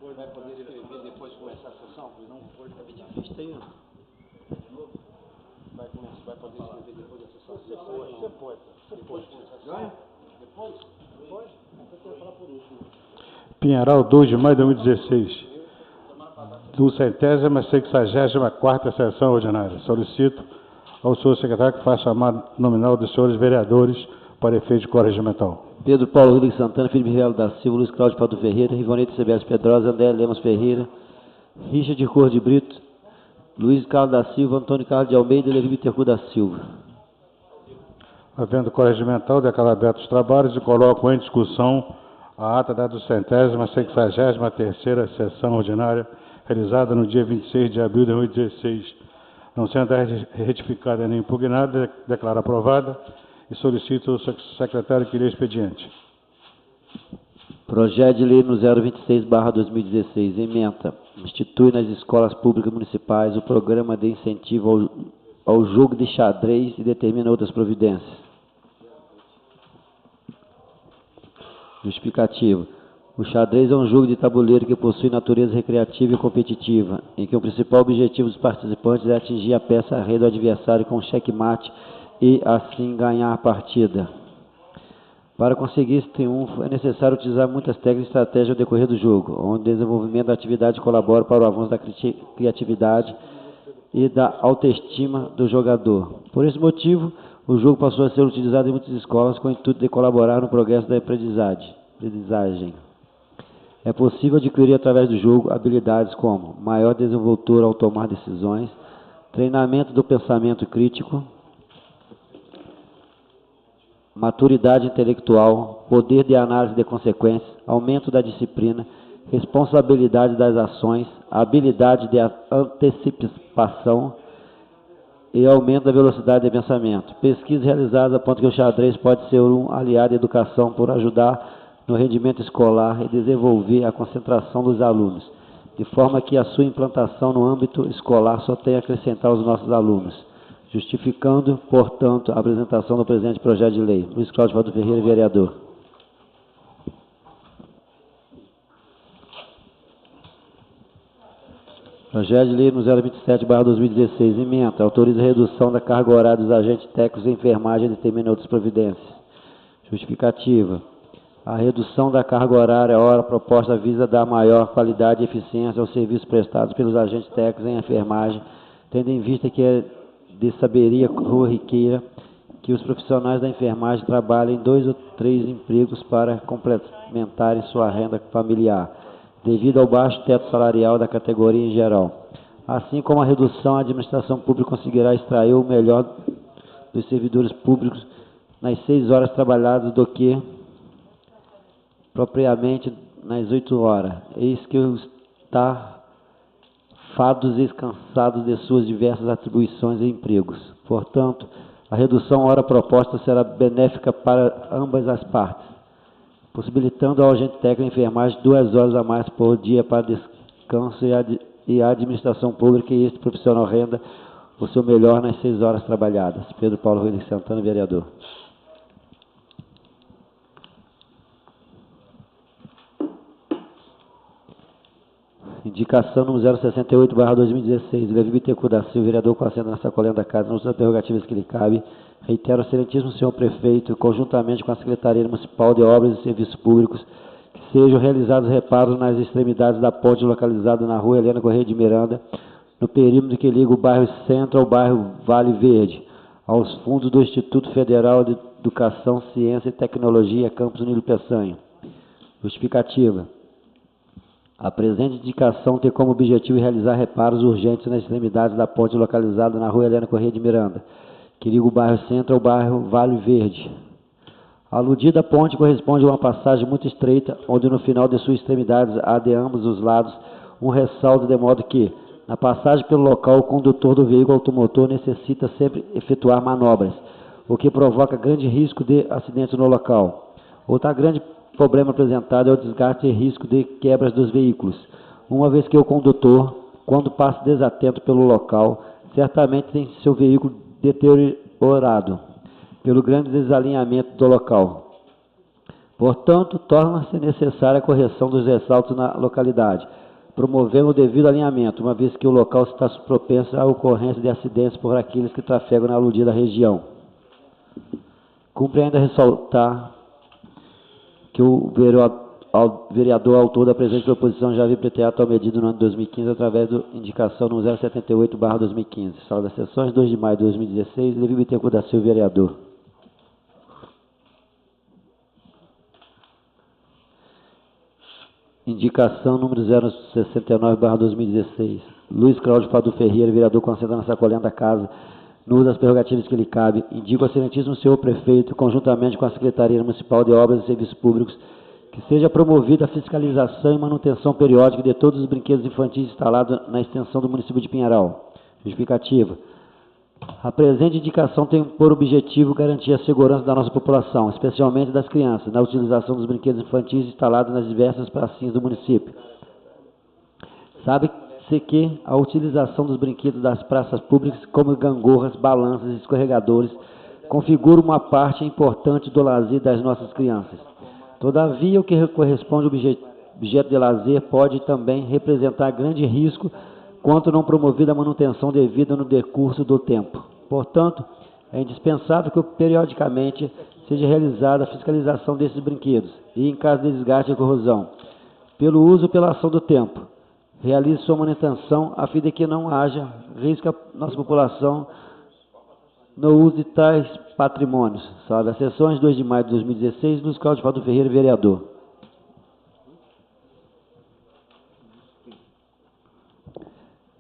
Vai poder escrever depois de começar a sessão? Não foi difícil aí. Vai poder escrever depois da sessão? Você pode. Depois de começar a sessão? Depois? Depois? Você quer falar por último. Pinheiral, 2 de maio de 2016. Do 164ª sessão ordinária. Solicito ao senhor secretário que faça chamado nominal dos senhores vereadores para efeito corregimental. Pedro Paulo Rodrigues Santana, Felipe Rivello da Silva, Luiz Cláudio Pado Ferreira, Rivonete Sebes Pedrosa, André Lemos Ferreira, Richard de Cor de Brito, Luiz Carlos da Silva, Antônio Carlos de Almeida e Levi Bittencourt da Silva. Havendo corregimental, declaro abertos os trabalhos e coloco em discussão a ata da 263ª sessão ordinária, realizada no dia 26 de abril de 2016. Não sendo retificada nem impugnada, declaro aprovada e solicito ao secretário que lê o expediente. Projeto de lei no 026/2016, ementa, institui nas escolas públicas municipais o programa de incentivo ao jogo de xadrez e determina outras providências. Justificativo. O xadrez é um jogo de tabuleiro que possui natureza recreativa e competitiva, em que o principal objetivo dos participantes é atingir a peça-rei do adversário com checkmate e, assim, ganhar a partida. Para conseguir esse triunfo, é necessário utilizar muitas técnicas e estratégias ao decorrer do jogo, onde o desenvolvimento da atividade colabora para o avanço da criatividade e da autoestima do jogador. Por esse motivo, o jogo passou a ser utilizado em muitas escolas com o intuito de colaborar no progresso da aprendizagem. É possível adquirir através do jogo habilidades como maior desenvoltura ao tomar decisões, treinamento do pensamento crítico, maturidade intelectual, poder de análise de consequências, aumento da disciplina, responsabilidade das ações, habilidade de antecipação e aumento da velocidade de pensamento. Pesquisas realizadas apontam que o xadrez pode ser um aliado à educação por ajudar no rendimento escolar e desenvolver a concentração dos alunos, de forma que a sua implantação no âmbito escolar só tem a acrescentar aos nossos alunos, justificando, portanto, a apresentação do presente projeto de lei. Luiz Cláudio Pado Ferreira, vereador. Projeto de lei no 027/2016, ementa, autoriza a redução da carga horária dos agentes técnicos de enfermagem e determina outras providências. Justificativa. A redução da carga horária, a hora proposta, visa dar maior qualidade e eficiência aos serviços prestados pelos agentes técnicos em enfermagem, tendo em vista que é de saberia corriqueira que os profissionais da enfermagem trabalhem 2 ou 3 empregos para complementarem sua renda familiar, devido ao baixo teto salarial da categoria em geral. Assim como a redução, a administração pública conseguirá extrair o melhor dos servidores públicos nas 6 horas trabalhadas do que propriamente nas 8 horas. Eis que está fados e cansados de suas diversas atribuições e empregos. Portanto, a redução hora proposta será benéfica para ambas as partes, possibilitando ao agente técnico de enfermagem 2 horas a mais por dia para descanso e a administração pública e este profissional renda o seu melhor nas 6 horas trabalhadas. Pedro Paulo Rodrigues Santana, vereador. Indicação número 068/2016, Levi Bittencourt da Silva, vereador com assento na sacolinha da casa, nas prerrogativas que lhe cabe. Reitero ao excelentíssimo senhor prefeito, conjuntamente com a Secretaria Municipal de Obras e Serviços Públicos, que sejam realizados reparos nas extremidades da ponte localizada na rua Helena Correia de Miranda, no perímetro que liga o bairro Centro ao bairro Vale Verde, aos fundos do Instituto Federal de Educação, Ciência e Tecnologia, campus Nilo Peçanha. Justificativa. A presente indicação tem como objetivo realizar reparos urgentes nas extremidades da ponte localizada na rua Helena Correia de Miranda, que liga o bairro Centro ao bairro Vale Verde. A aludida ponte corresponde a uma passagem muito estreita, onde no final de suas extremidades há de ambos os lados um ressalto, de modo que, na passagem pelo local, o condutor do veículo automotor necessita sempre efetuar manobras, o que provoca grande risco de acidente no local. Outra grande problema apresentado é o desgaste e risco de quebras dos veículos, uma vez que o condutor, quando passa desatento pelo local, certamente tem seu veículo deteriorado pelo grande desalinhamento do local. Portanto, torna-se necessária a correção dos ressaltos na localidade, promovendo o devido alinhamento, uma vez que o local está propenso à ocorrência de acidentes por aqueles que trafegam na aludida região. Cumpre ainda ressaltar que o vereador autor da presente proposição já havia pleiteado tal medida no ano de 2015 através da indicação no 078/2015. Sala das Sessões, 2 de maio de 2016, Levi Bittencourt da Silva, vereador. Indicação número 069/2016. Luiz Cláudio Fado Ferreira, vereador, concedendo a sacolenda da casa, no uso das prerrogativas que lhe cabe, indico ao excelentíssimo senhor prefeito, conjuntamente com a Secretaria Municipal de Obras e Serviços Públicos, que seja promovida a fiscalização e manutenção periódica de todos os brinquedos infantis instalados na extensão do município de Pinheiral. Justificativa. A presente indicação tem por objetivo garantir a segurança da nossa população, especialmente das crianças, na utilização dos brinquedos infantis instalados nas diversas pracinhas do município. Sabe-se que a utilização dos brinquedos das praças públicas, como gangorras, balanças e escorregadores, configura uma parte importante do lazer das nossas crianças. Todavia, o que corresponde ao objeto de lazer pode também representar grande risco quanto não promovida a manutenção devida no decurso do tempo. Portanto, é indispensável que periodicamente seja realizada a fiscalização desses brinquedos e, em caso de desgaste e corrosão, pelo uso ou pela ação do tempo, realize sua manutenção a fim de que não haja risco à nossa população no uso de tais patrimônios. Sala das Sessões, 2 de maio de 2016, Luiz Cláudio Fado Ferreira, vereador.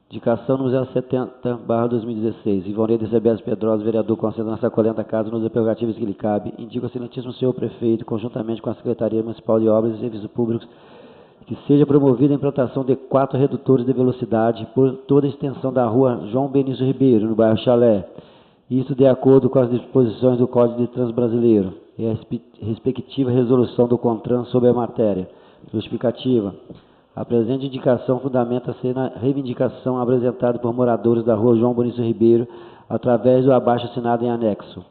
Indicação número 070/2016. Ivonei de Cebeas Pedrosa, vereador, concedendo a sacolenda da casa nos prerrogativas que lhe cabe. Indico ao excelentíssimo senhor prefeito, conjuntamente com a Secretaria Municipal de Obras e Serviços Públicos, que seja promovida a implantação de 4 redutores de velocidade por toda a extensão da rua João Benício Ribeiro, no bairro Chalé. Isso de acordo com as disposições do Código de Trânsito Brasileiro e a respectiva resolução do CONTRAN sobre a matéria. Justificativa. A presente indicação fundamenta-se na reivindicação apresentada por moradores da rua João Benício Ribeiro, através do abaixo-assinado em anexo.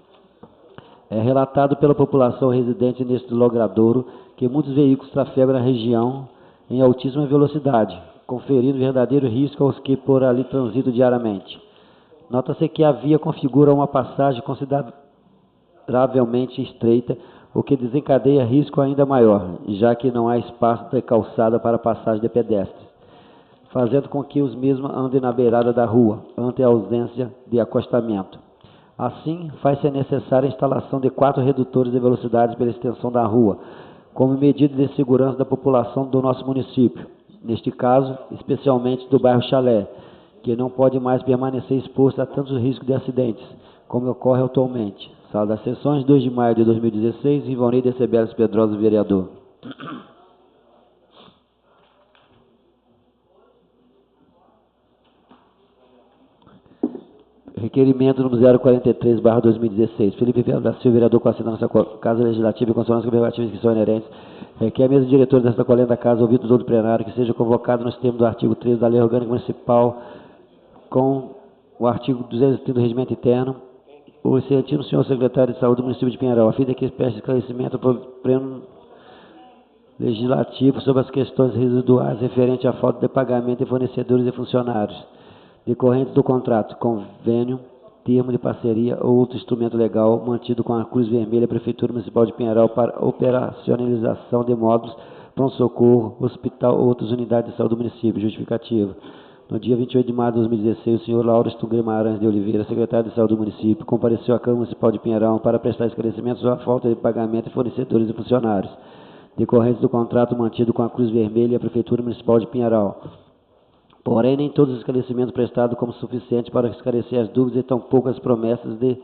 É relatado pela população residente neste logradouro que muitos veículos trafegam na região em altíssima velocidade, conferindo verdadeiro risco aos que por ali transitam diariamente. Nota-se que a via configura uma passagem consideravelmente estreita, o que desencadeia risco ainda maior, já que não há espaço de calçada para passagem de pedestres, fazendo com que os mesmos andem na beirada da rua, ante a ausência de acostamento. Assim, faz-se necessária a instalação de 4 redutores de velocidade pela extensão da rua, como medida de segurança da população do nosso município, neste caso, especialmente do bairro Chalé, que não pode mais permanecer exposto a tantos riscos de acidentes, como ocorre atualmente. Sala das Sessões, 2 de maio de 2016, Ivonei de Cebeas Pedrosa, vereador. Requerimento número 043/2016. Felipe Vieira da Silva, vereador, com assinatura nessa Casa Legislativa e consoante as prerrogativas que são inerentes, requer a mesa diretora desta colenda da Casa, ouvido todo o plenário, que seja convocado nos termos do artigo 13 da Lei Orgânica Municipal, com o artigo 230 do Regimento Interno, o excelentíssimo senhor secretário de Saúde do município de Pinheiral, a fim de que preste esclarecimento ao pleno legislativo sobre as questões residuais referentes à falta de pagamento de fornecedores e funcionários, decorrentes do contrato, convênio, termo de parceria ou outro instrumento legal mantido com a Cruz Vermelha, Prefeitura Municipal de Pinheiral, para operacionalização de módulos, pronto-socorro, hospital ou outras unidades de saúde do município. Justificativa. No dia 28 de maio de 2016, o senhor Lauresto Guimarães de Oliveira, secretário de Saúde do município, compareceu à Câmara Municipal de Pinheiral para prestar esclarecimentos sobre a falta de pagamento de fornecedores e funcionários, decorrentes do contrato mantido com a Cruz Vermelha e a Prefeitura Municipal de Pinheiral. Porém, nem todos os esclarecimentos prestados como suficientes para esclarecer as dúvidas e tampouco as promessas de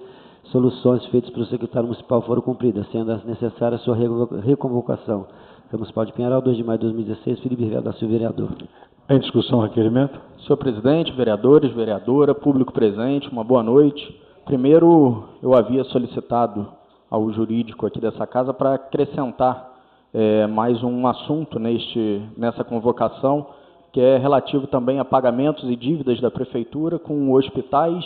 soluções feitas pelo secretário municipal foram cumpridas, sendo necessária sua reconvocação. Câmara Municipal de Pinheiral, 2 de maio de 2016, Felipe Vieira da Silva, vereador. Em discussão o requerimento? Senhor presidente, vereadores, vereadora, público presente, uma boa noite. Primeiro, eu havia solicitado ao jurídico aqui dessa casa para acrescentar mais um assunto nessa convocação, que é relativo também a pagamentos e dívidas da Prefeitura com hospitais,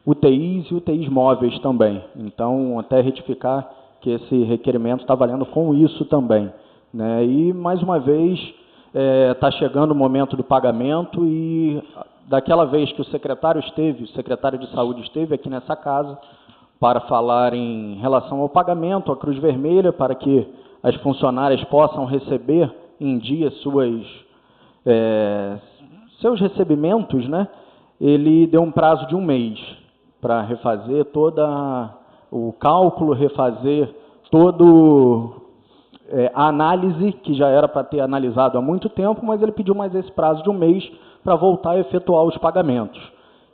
UTIs e UTIs móveis também. Então, até retificar porque esse requerimento está valendo com isso também, né? E, mais uma vez, está chegando o momento do pagamento e, daquela vez que o secretário de Saúde esteve aqui nessa casa para falar em relação ao pagamento, à Cruz Vermelha, para que as funcionárias possam receber em dia seus recebimentos, né? Ele deu um prazo de 1 mês para refazer todo o cálculo, refazer todo a análise, que já era para ter analisado há muito tempo, mas ele pediu mais esse prazo de 1 mês para voltar a efetuar os pagamentos.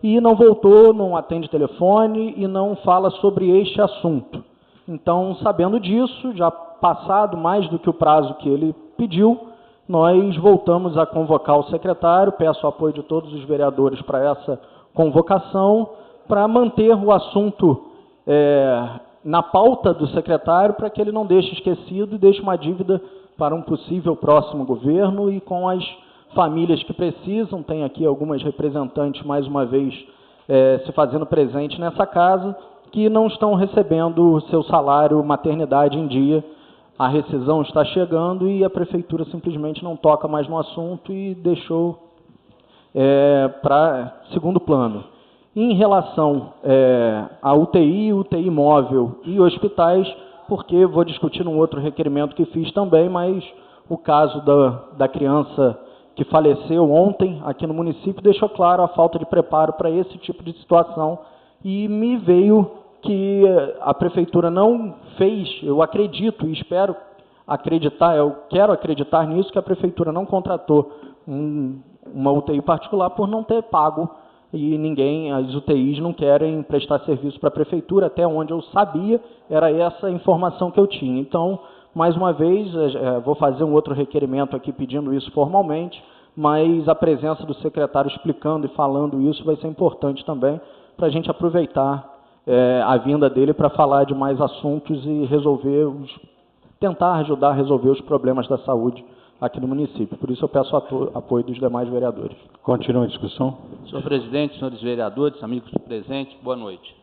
E não voltou, não atende telefone e não fala sobre este assunto. Então, sabendo disso, já passado mais do que o prazo que ele pediu, nós voltamos a convocar o secretário, peço o apoio de todos os vereadores para essa convocação, para manter o assunto na pauta do secretário, para que ele não deixe esquecido e deixe uma dívida para um possível próximo governo e com as famílias que precisam. Tem aqui algumas representantes, mais uma vez, se fazendo presente nessa casa, que não estão recebendo o seu salário maternidade em dia. A rescisão está chegando e a prefeitura simplesmente não toca mais no assunto e deixou para segundo plano. Em relação a UTI, UTI móvel e hospitais, porque vou discutir num outro requerimento que fiz também, mas o caso da criança que faleceu ontem aqui no município deixou claro a falta de preparo para esse tipo de situação e me veio que a prefeitura não fez, eu acredito e espero acreditar, eu quero acreditar nisso, que a prefeitura não contratou uma UTI particular por não ter pago e as UTIs não querem prestar serviço para a prefeitura, até onde eu sabia, era essa a informação que eu tinha. Então, mais uma vez, vou fazer um outro requerimento aqui pedindo isso formalmente, mas a presença do secretário explicando e falando isso vai ser importante também para a gente aproveitar a vinda dele para falar de mais assuntos e tentar ajudar a resolver os problemas da saúde aqui no município. Por isso eu peço apoio dos demais vereadores. Continua a discussão. Senhor presidente, senhores vereadores, amigos presentes, boa noite.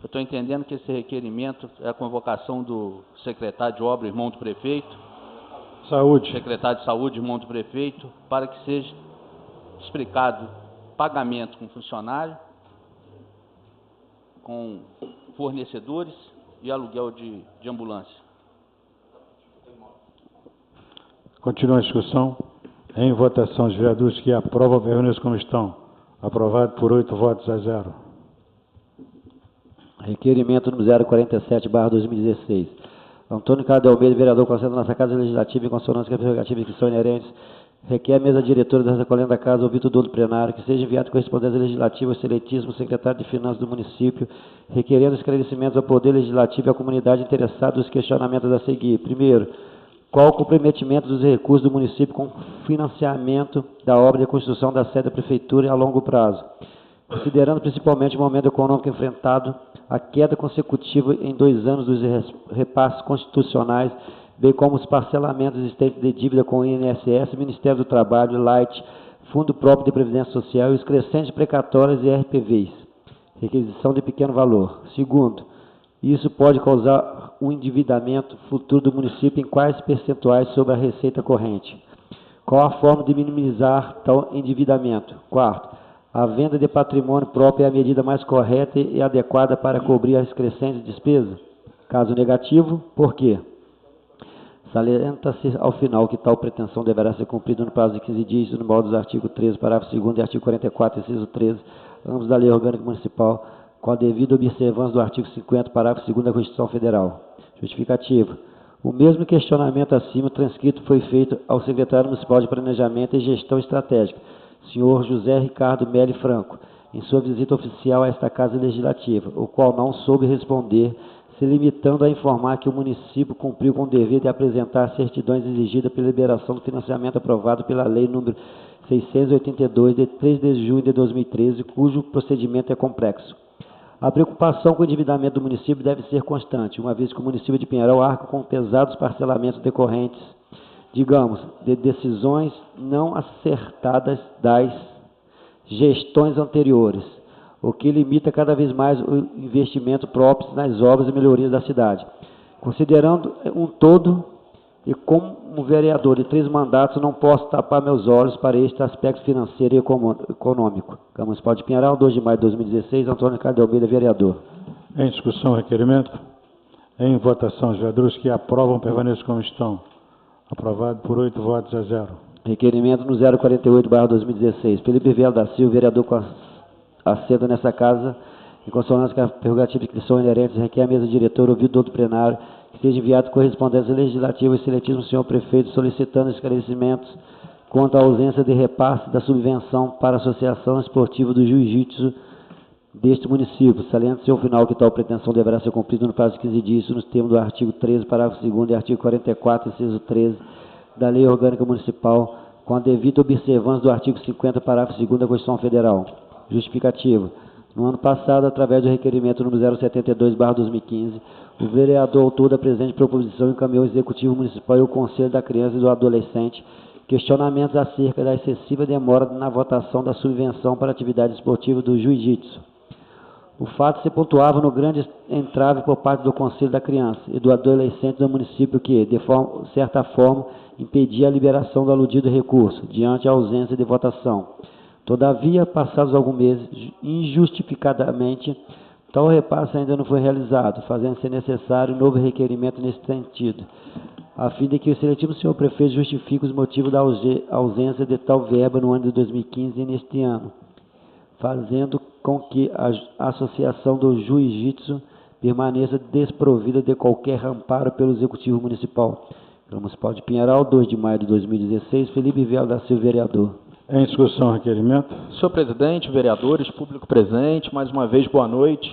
Eu estou entendendo que esse requerimento é a convocação do secretário de obra, irmão do prefeito. Saúde. Secretário de Saúde, irmão do prefeito, para que seja explicado pagamento com funcionário, com fornecedores e aluguel de ambulância. Continua a discussão. Em votação, os vereadores que aprovam, permaneçam como estão. Aprovado por 8 votos a 0. Requerimento número 047/2016. Antônio Carlos de Almeida, vereador, concede nossa Casa Legislativa, em consonância com as prerrogativas que são inerentes, requer a mesa diretora dessa colenda da Casa, ouvido todo o plenário, que seja enviado correspondência legislativa ao excelentíssimo secretário de Finanças do município, requerendo esclarecimentos ao Poder Legislativo e à comunidade interessada dos questionamentos a seguir. Primeiro, qual o comprometimento dos recursos do município com o financiamento da obra de construção da sede da Prefeitura a longo prazo? Considerando principalmente o momento econômico enfrentado, a queda consecutiva em 2 anos dos repasses constitucionais, bem como os parcelamentos existentes de dívida com o INSS, Ministério do Trabalho, Light, Fundo Próprio de Previdência Social e os crescentes precatórios e RPVs, requisição de pequeno valor. Segundo, isso pode causar um endividamento futuro do município em quais percentuais sobre a receita corrente? Qual a forma de minimizar tal endividamento? Quarto, a venda de patrimônio próprio é a medida mais correta e adequada para cobrir as crescentes despesas? Caso negativo, por quê? Salienta-se ao final que tal pretensão deverá ser cumprida no prazo de 15 dias, no modo dos artigos 13, parágrafo 2º e artigo 44, inciso 13, ambos da Lei Orgânica Municipal, com a devida observância do artigo 50, parágrafo 2º da Constituição Federal. Justificativa. O mesmo questionamento acima transcrito foi feito ao secretário municipal de Planejamento e Gestão Estratégica, senhor José Ricardo Meli Franco, em sua visita oficial a esta Casa Legislativa, o qual não soube responder, se limitando a informar que o município cumpriu com o dever de apresentar certidões exigidas pela liberação do financiamento aprovado pela Lei nº 682, de 3 de junho de 2013, cujo procedimento é complexo. A preocupação com o endividamento do município deve ser constante, uma vez que o município de Pinheiral arca com pesados parcelamentos decorrentes, digamos, de decisões não acertadas das gestões anteriores, o que limita cada vez mais o investimento próprio nas obras e melhorias da cidade. Considerando um todo e como vereador de 3 mandatos, não posso tapar meus olhos para este aspecto financeiro e econômico. Câmara Municipal de Pinheiral, 2 de maio de 2016, Antônio Ricardo de Almeida, vereador. Em discussão, requerimento. Em votação, os vereadores que aprovam permaneçam como estão. Aprovado por 8 votos a 0. Requerimento no 048/2016. Felipe Vieira da Silva, vereador com assento nessa casa, em consonância com a prerrogativa que lhe são inerentes, requer a mesa diretora, ouvido todo o plenário, que seja enviado correspondência legislativa e excelentíssimo senhor prefeito, solicitando esclarecimentos quanto à ausência de repasse da subvenção para a Associação Esportiva do Jiu-Jitsu deste município, saliente-se ao final que tal pretensão deverá ser cumprida no prazo de 15 dias, nos termos do artigo 13, parágrafo 2º e artigo 44, inciso 13, da Lei Orgânica Municipal, com a devida observância do artigo 50, parágrafo 2º da Constituição Federal. Justificativo. No ano passado, através do requerimento número 072/2015, o vereador autor da presente proposição encaminhou ao Executivo Municipal e ao Conselho da Criança e do Adolescente questionamentos acerca da excessiva demora na votação da subvenção para a atividade esportiva do Jiu-Jitsu. O fato se pontuava no grande entrave por parte do Conselho da Criança e do Adolescente do município que, de certa forma, impedia a liberação do aludido recurso, diante a ausência de votação. Todavia, passados alguns meses, injustificadamente, tal repasse ainda não foi realizado, fazendo-se necessário novo requerimento nesse sentido, a fim de que o excelentíssimo senhor prefeito justifique os motivos da ausência de tal verba no ano de 2015 e neste ano, fazendo com que a Associação do Jiu-Jitsu permaneça desprovida de qualquer amparo pelo Executivo Municipal. Câmara Municipal de Pinheiral, 2 de maio de 2016, Felipe Vieira da Silva, vereador. Em discussão, requerimento. Senhor presidente, vereadores, público presente, mais uma vez, boa noite.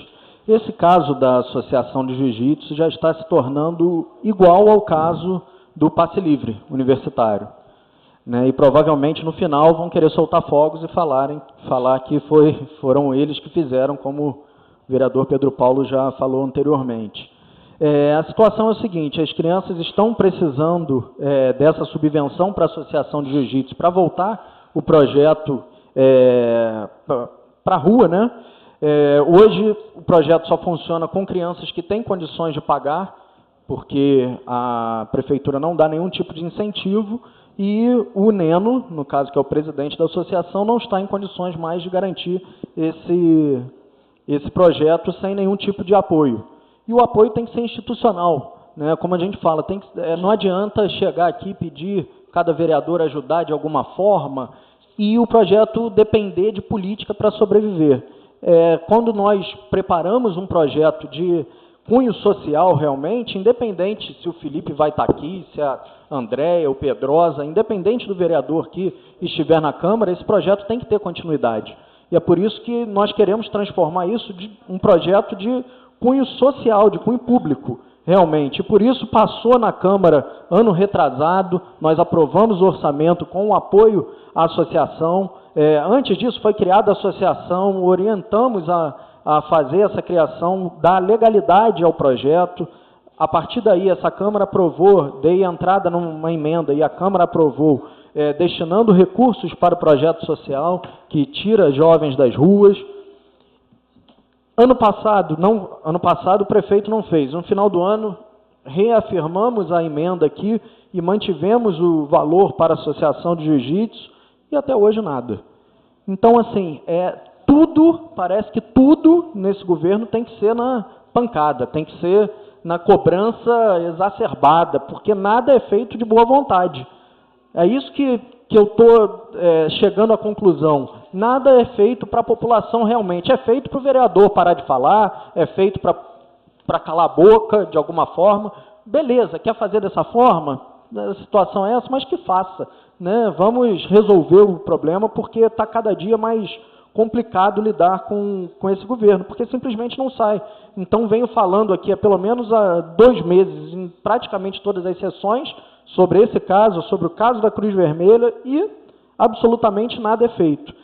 Esse caso da Associação de Jiu-Jitsu já está se tornando igual ao caso do passe livre universitário. Né? E provavelmente no final vão querer soltar fogos e falar que foram eles que fizeram, como o vereador Pedro Paulo já falou anteriormente. A situação é a seguinte: as crianças estão precisando dessa subvenção para a Associação de Jiu-Jitsu para voltar o projeto para a rua, né? Hoje o projeto só funciona com crianças que têm condições de pagar, porque a prefeitura não dá nenhum tipo de incentivo e o Neno, no caso que é o presidente da associação, não está em condições mais de garantir esse projeto sem nenhum tipo de apoio. E o apoio tem que ser institucional, né? Como a gente fala, não adianta chegar aqui e pedir cada vereador ajudar de alguma forma e o projeto depender de política para sobreviver. Quando nós preparamos um projeto de cunho social realmente, independente se o Felipe vai estar aqui, se a Andréia ou Pedrosa, independente do vereador que estiver na Câmara, esse projeto tem que ter continuidade. E é por isso que nós queremos transformar isso de um projeto de cunho social, de cunho público, realmente. E por isso passou na Câmara ano retrasado, nós aprovamos o orçamento com o apoio à associação. Antes disso foi criada a associação, orientamos a fazer essa criação, dar legalidade ao projeto. A partir daí, essa Câmara aprovou, dei entrada numa emenda e a Câmara aprovou, destinando recursos para o projeto social, que tira jovens das ruas. Ano passado o prefeito não fez. No final do ano, reafirmamos a emenda aqui e mantivemos o valor para a Associação de Jiu-Jitsu e até hoje nada. Então, assim, parece que tudo nesse governo tem que ser na pancada, tem que ser na cobrança exacerbada, porque nada é feito de boa vontade. É isso que eu estou chegando à conclusão. Nada é feito para a população realmente. É feito para o vereador parar de falar, é feito para calar a boca de alguma forma. Beleza, quer fazer dessa forma? A situação é essa, mas que faça. Né? Vamos resolver o problema, porque está cada dia mais complicado lidar com esse governo, porque simplesmente não sai. Então, venho falando aqui há pelo menos 2 meses, em praticamente todas as sessões, sobre esse caso, sobre o caso da Cruz Vermelha, e absolutamente nada é feito.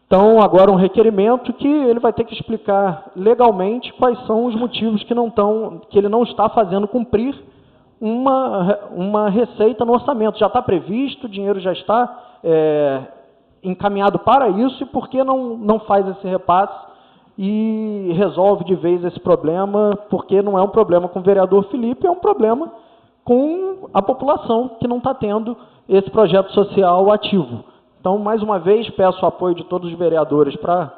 Então, agora um requerimento que ele vai ter que explicar legalmente quais são os motivos que ele não está fazendo cumprir uma receita no orçamento. Já está previsto, o dinheiro já está encaminhado para isso, e por que não faz esse repasse e resolve de vez esse problema, porque não é um problema com o vereador Felipe, é um problema com a população que não está tendo esse projeto social ativo. Então, mais uma vez, peço o apoio de todos os vereadores para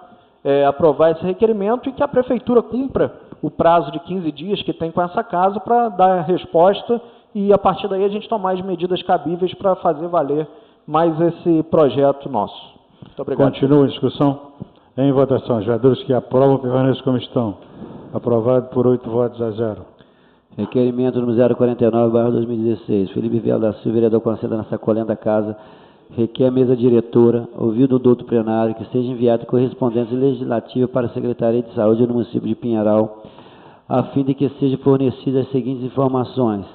aprovar esse requerimento e que a Prefeitura cumpra o prazo de 15 dias que tem com essa casa para dar a resposta e, a partir daí, a gente tomar as medidas cabíveis para fazer valer mais esse projeto nosso. Muito obrigado. Continua a discussão. Em votação. Os vereadores que aprovam permaneçam como estão. Aprovado por 8 votos a 0. Requerimento número 049/2016. Felipe Vieira da Silva, vereador com assento na sacolinha da casa, requer a mesa diretora, ouvido o doutor plenário, que seja enviado correspondência legislativa para a Secretaria de Saúde do município de Pinheiral, a fim de que sejam fornecidas as seguintes informações.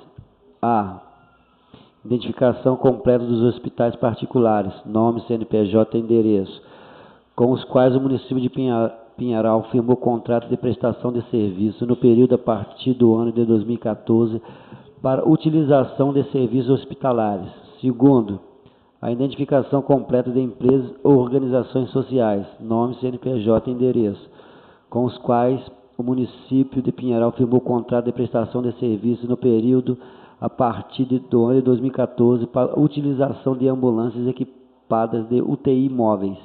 A. Identificação completa dos hospitais particulares, nome, CNPJ e endereço, com os quais o município de Pinheiral firmou contrato de prestação de serviço no período a partir do ano de 2014 para utilização de serviços hospitalares. Segundo, a identificação completa de empresas ou organizações sociais, nome, CNPJ e endereço, com os quais o município de Pinheiral firmou contrato de prestação de serviço no período a partir do ano de 2014 para utilização de ambulâncias equipadas de UTI móveis.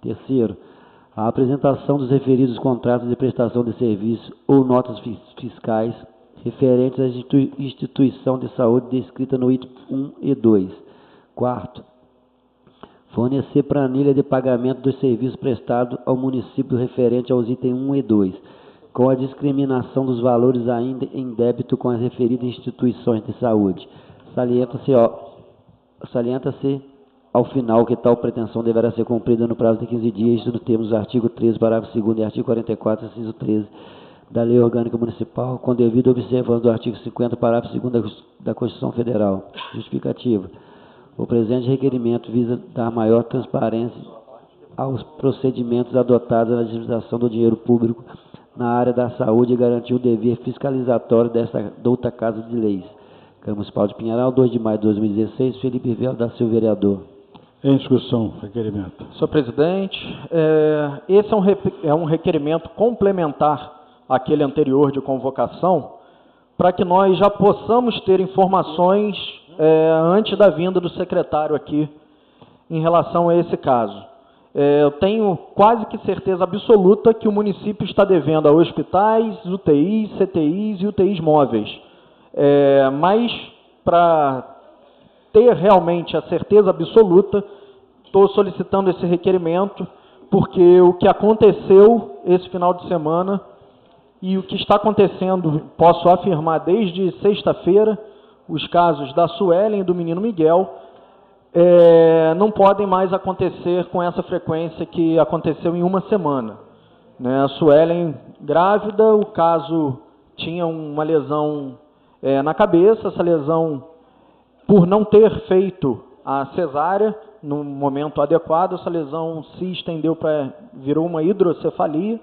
Terceiro, a apresentação dos referidos contratos de prestação de serviço ou notas fiscais referentes à instituição de saúde descrita no item 1 e 2. Quarto, fornecer planilha de pagamento dos serviços prestados ao município referente aos itens 1 e 2, com a discriminação dos valores ainda em débito com as referidas instituições de saúde. Salienta-se ao final que tal pretensão deverá ser cumprida no prazo de 15 dias, no termos do artigo 13, parágrafo 2º e artigo 44, inciso 13 da Lei Orgânica Municipal, com devido observância do artigo 50, parágrafo 2º da Constituição Federal. Justificativa. O presente requerimento visa dar maior transparência aos procedimentos adotados na administração do dinheiro público na área da saúde e garantir o dever fiscalizatório douta Casa de Leis. Câmara Municipal de Pinheiral, 2 de maio de 2016, Felipe Vieira da Silva, vereador. Em discussão, requerimento. Senhor presidente, esse é um requerimento complementar àquele anterior de convocação, para que nós já possamos ter informações antes da vinda do secretário aqui em relação a esse caso. Eu tenho quase que certeza absoluta que o município está devendo a hospitais, UTIs, CTIs e UTIs móveis. Mas, para ter realmente a certeza absoluta, estou solicitando esse requerimento, porque o que aconteceu esse final de semana e o que está acontecendo, posso afirmar, desde sexta-feira, os casos da Suelen e do menino Miguel, não podem mais acontecer com essa frequência que aconteceu em uma semana. A Suelen grávida, o caso tinha uma lesão na cabeça, essa lesão, por não ter feito a cesárea no momento adequado, essa lesão se estendeu virou uma hidrocefalia,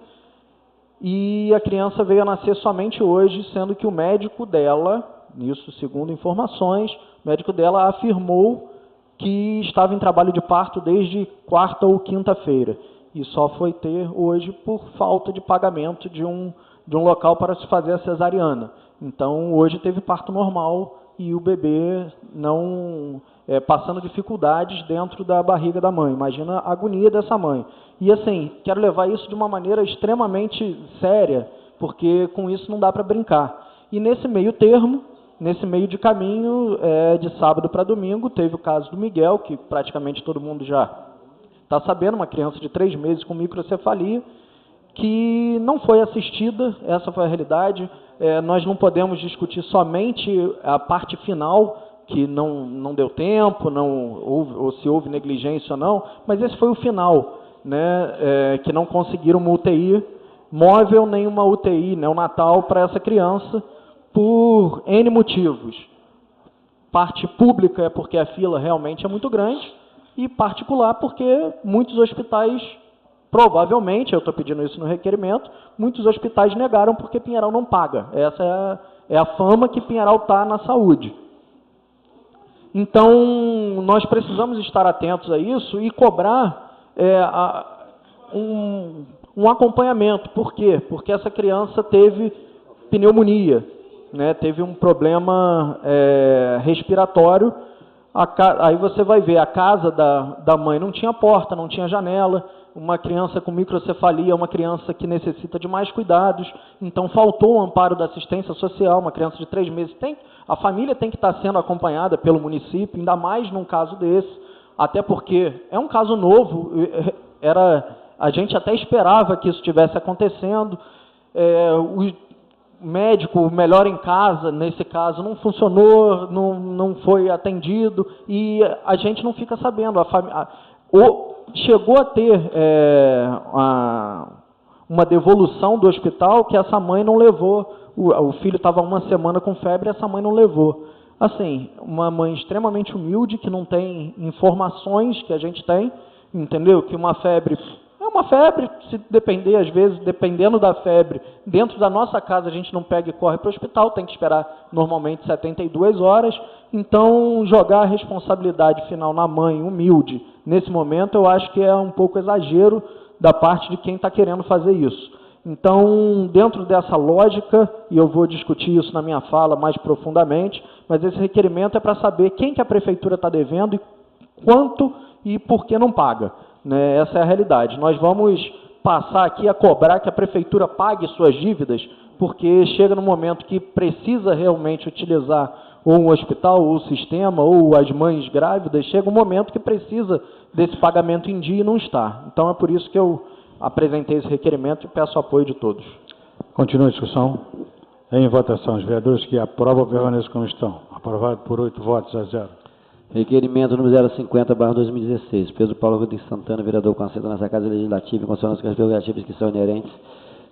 e a criança veio a nascer somente hoje, sendo que o médico dela, isso segundo informações, o médico dela afirmou que estava em trabalho de parto desde quarta ou quinta-feira, e só foi ter hoje por falta de pagamento de um local para se fazer a cesariana. Então, hoje teve parto normal e o bebê não passando dificuldades dentro da barriga da mãe. Imagina a agonia dessa mãe. E assim, quero levar isso de uma maneira extremamente séria, porque com isso não dá para brincar. E nesse meio termo, nesse meio de caminho, de sábado para domingo, teve o caso do Miguel, que praticamente todo mundo já está sabendo, uma criança de 3 meses com microcefalia, que não foi assistida, essa foi a realidade. Nós não podemos discutir somente a parte final, que não deu tempo, ou se houve negligência ou não, mas esse foi o final, que não conseguiram uma UTI móvel nem uma UTI neonatal para essa criança, por N motivos. Parte pública é porque a fila realmente é muito grande, e particular porque muitos hospitais, provavelmente, eu estou pedindo isso no requerimento, muitos hospitais negaram porque Pinheiral não paga. Essa é a fama que Pinheiral está na saúde. Então, nós precisamos estar atentos a isso e cobrar um acompanhamento. Por quê? Porque essa criança teve pneumonia, né? Teve um problema respiratório. Aí você vai ver, a casa da mãe não tinha porta, não tinha janela, uma criança com microcefalia é uma criança que necessita de mais cuidados, então faltou o amparo da assistência social, uma criança de 3 meses. A família tem que estar sendo acompanhada pelo município, ainda mais num caso desse, até porque é um caso novo, a gente até esperava que isso estivesse acontecendo, o médico melhor em casa, nesse caso, não funcionou, não foi atendido, e a gente não fica sabendo. Chegou a ter uma devolução do hospital que essa mãe não levou. O filho estava 1 semana com febre e essa mãe não levou. Assim, uma mãe extremamente humilde, que não tem informações que a gente tem, entendeu? Que uma febre... É uma febre, se depender, às vezes, dependendo da febre, dentro da nossa casa a gente não pega e corre para o hospital, tem que esperar normalmente 72 horas. Então, jogar a responsabilidade final na mãe, humilde, nesse momento, eu acho que é um pouco exagero da parte de quem está querendo fazer isso. Então, dentro dessa lógica, e eu vou discutir isso na minha fala mais profundamente, mas esse requerimento é para saber quem que a prefeitura está devendo e quanto e por que não paga. Né? Essa é a realidade. Nós vamos passar aqui a cobrar que a prefeitura pague suas dívidas, porque chega no momento que precisa realmente utilizar ou um hospital, ou o sistema, ou as mães grávidas, chega um momento que precisa desse pagamento em dia e não está. Então é por isso que eu apresentei esse requerimento e peço apoio de todos. Continua a discussão. Em votação, os vereadores que aprovam permaneçam como estão. Aprovado por 8 votos a 0. Requerimento número 050/2016. Pedro Paulo Rodrigues Santana, vereador com assento nessa Casa Legislativa, em consonância com as prerrogativas que são inerentes,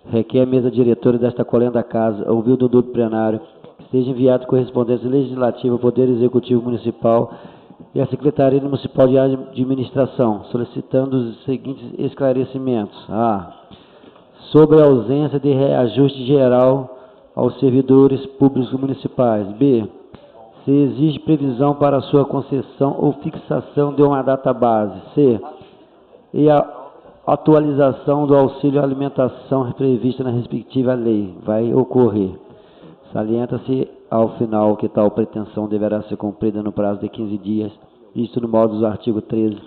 requer a mesa diretora desta colenda casa, ouvido do plenário, que seja enviado correspondência legislativa ao Poder Executivo Municipal e à Secretaria Municipal de Administração, solicitando os seguintes esclarecimentos. A. Sobre a ausência de reajuste geral aos servidores públicos municipais. B. Se exige previsão para sua concessão ou fixação de uma data base. C. E a atualização do auxílio alimentação prevista na respectiva lei vai ocorrer. Salienta-se ao final que tal pretensão deverá ser cumprida no prazo de 15 dias, isto no modo do artigo 13,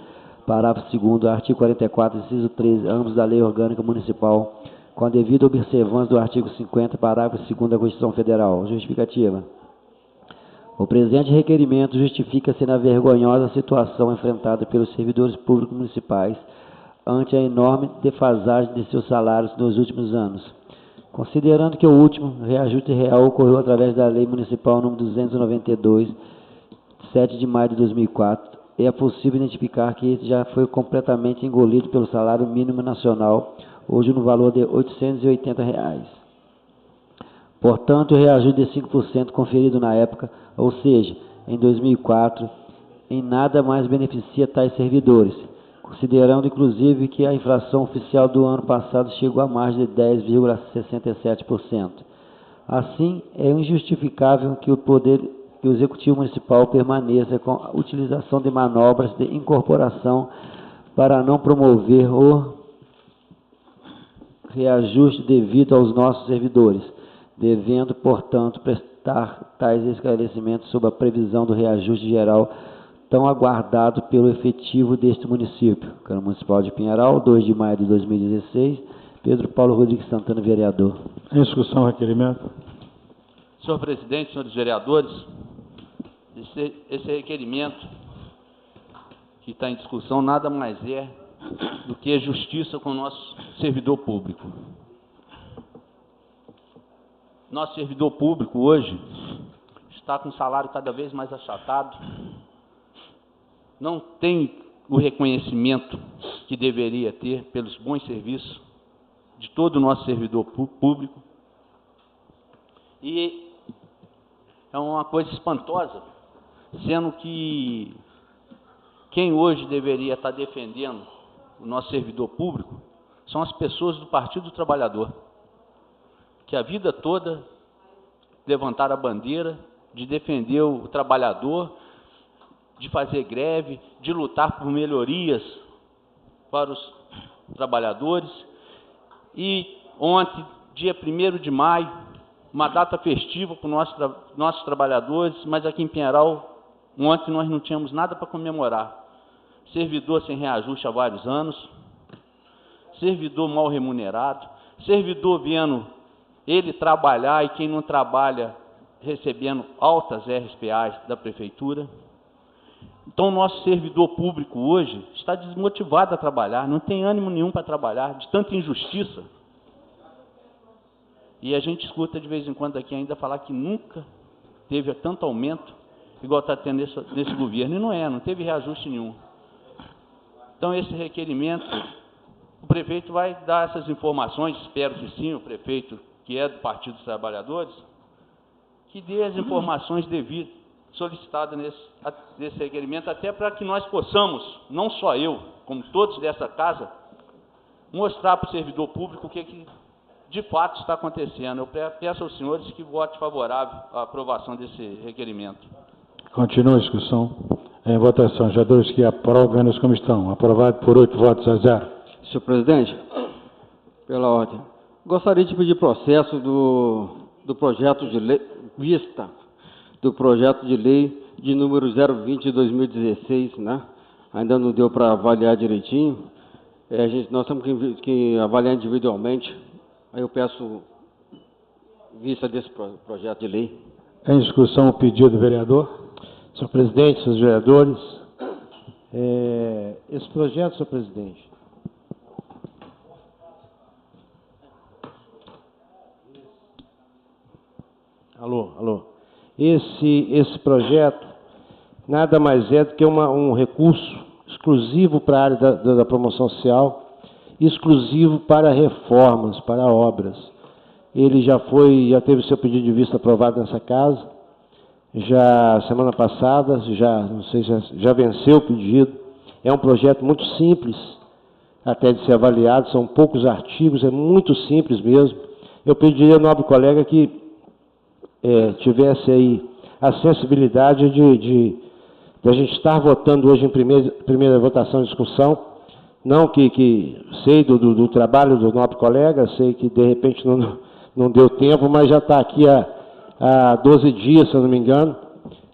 parágrafo 2º, artigo 44, inciso 13, ambos da Lei Orgânica Municipal, com a devida observância do artigo 50, parágrafo 2º da Constituição Federal. Justificativa. O presente requerimento justifica-se na vergonhosa situação enfrentada pelos servidores públicos municipais ante a enorme defasagem de seus salários nos últimos anos. Considerando que o último reajuste real ocorreu através da Lei Municipal nº 292, 7 de maio de 2004, é possível identificar que esse já foi completamente engolido pelo salário mínimo nacional, hoje no valor de R$ 880. Portanto, o reajuste de 5% conferido na época, ou seja, em 2004, em nada mais beneficia tais servidores, considerando inclusive que a inflação oficial do ano passado chegou a mais de 10,67%. Assim, é injustificável que o Executivo Municipal permaneça com a utilização de manobras de incorporação para não promover o reajuste devido aos nossos servidores, devendo, portanto, prestar tais esclarecimentos sobre a previsão do reajuste geral tão aguardado pelo efetivo deste município. Câmara Municipal de Pinheiral, 2 de maio de 2016, Pedro Paulo Rodrigues Santana, vereador. Em discussão, requerimento. Senhor presidente, senhores vereadores, esse requerimento que está em discussão nada mais é do que a justiça com o nosso servidor público. Nosso servidor público hoje está com um salário cada vez mais achatado, não tem o reconhecimento que deveria ter pelos bons serviços de todo o nosso servidor público, e é uma coisa espantosa, sendo que quem hoje deveria estar defendendo o nosso servidor público são as pessoas do Partido do Trabalhador, que a vida toda levantaram a bandeira de defender o trabalhador, de fazer greve, de lutar por melhorias para os trabalhadores, E ontem, dia 1º de maio, uma data festiva para os nossos trabalhadores, mas aqui em Pinheiral, ontem nós não tínhamos nada para comemorar. Servidor sem reajuste há vários anos, servidor mal remunerado, servidor vendo ele trabalhar e quem não trabalha recebendo altas RSPAs da prefeitura. Então, o nosso servidor público hoje está desmotivado a trabalhar, não tem ânimo nenhum para trabalhar, de tanta injustiça. E a gente escuta de vez em quando aqui ainda falar que nunca teve tanto aumento igual está tendo nesse governo. E não teve reajuste nenhum. Então, esse requerimento, o prefeito vai dar essas informações, espero que sim, o prefeito, que é do Partido dos Trabalhadores, que dê as informações devidas, solicitadas nesse requerimento, até para que nós possamos, não só eu, como todos dessa casa, mostrar para o servidor público o que de fato está acontecendo. Eu peço aos senhores que votem favorável à aprovação desse requerimento. Continua a discussão. Em votação, vereadores que aprovam, menos como estão. Aprovado por 8 votos a 0. Senhor presidente, pela ordem, gostaria de pedir processo do projeto de lei, vista do projeto de lei de número 020 de 2016, né? Ainda não deu para avaliar direitinho. Nós temos que avaliar individualmente. Aí eu peço vista desse projeto de lei. Em discussão, o pedido do vereador. Senhor presidente, senhores vereadores, esse projeto, senhor presidente, alô, esse projeto nada mais é do que um recurso exclusivo para a área da promoção social, exclusivo para reformas, para obras. Ele já teve seu pedido de vista aprovado nessa casa. Já semana passada, já venceu o pedido. É um projeto muito simples, até de ser avaliado, são poucos artigos, é muito simples mesmo. Eu pediria ao nobre colega que tivesse aí a sensibilidade de a gente estar votando hoje em primeira votação e discussão, não que sei do trabalho do nobre colega, sei que de repente não deu tempo, mas já está aqui há 12 dias, se eu não me engano,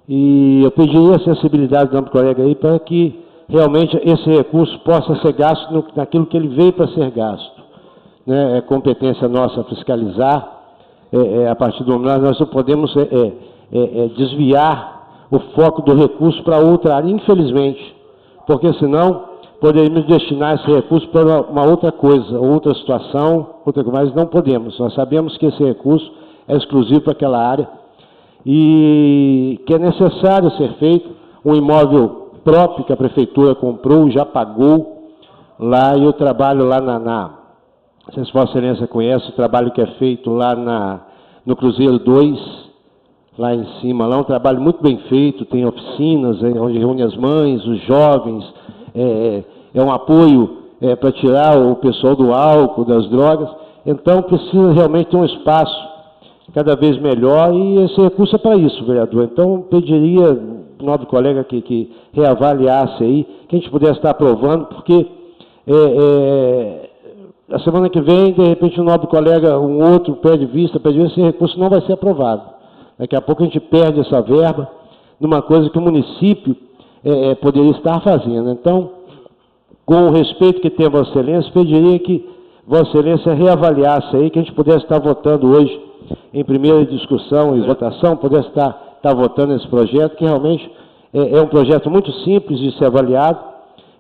e eu pediria a sensibilidade do nosso colega aí para que realmente esse recurso possa ser gasto naquilo que ele veio para ser gasto. Né? É competência nossa fiscalizar, a partir do momento nós não podemos desviar o foco do recurso para outra área, infelizmente, porque senão poderíamos destinar esse recurso para uma outra coisa, outra situação, mas não podemos. Nós sabemos que esse recurso é exclusivo para aquela área e que é necessário ser feito um imóvel próprio que a prefeitura comprou, já pagou lá, e eu trabalho lá não sei se Vossa Excelência conhece o trabalho que é feito lá no Cruzeiro 2, lá em cima, lá é um trabalho muito bem feito, tem oficinas onde reúne as mães, os jovens, é um apoio para tirar o pessoal do álcool, das drogas. Então precisa realmente ter um espaço cada vez melhor, e esse recurso é para isso, vereador. Então, pediria, nobre colega, que reavaliasse aí, que a gente pudesse estar aprovando, porque a semana que vem, de repente, o nobre colega, um outro pede vista, esse recurso não vai ser aprovado. Daqui a pouco a gente perde essa verba numa coisa que o município poderia estar fazendo. Então, com o respeito que tem a Vossa Excelência, pediria que Vossa Excelência reavaliasse aí, que a gente pudesse estar votando hoje em primeira discussão e votação, pudesse estar votando esse projeto, que realmente é um projeto muito simples de ser avaliado,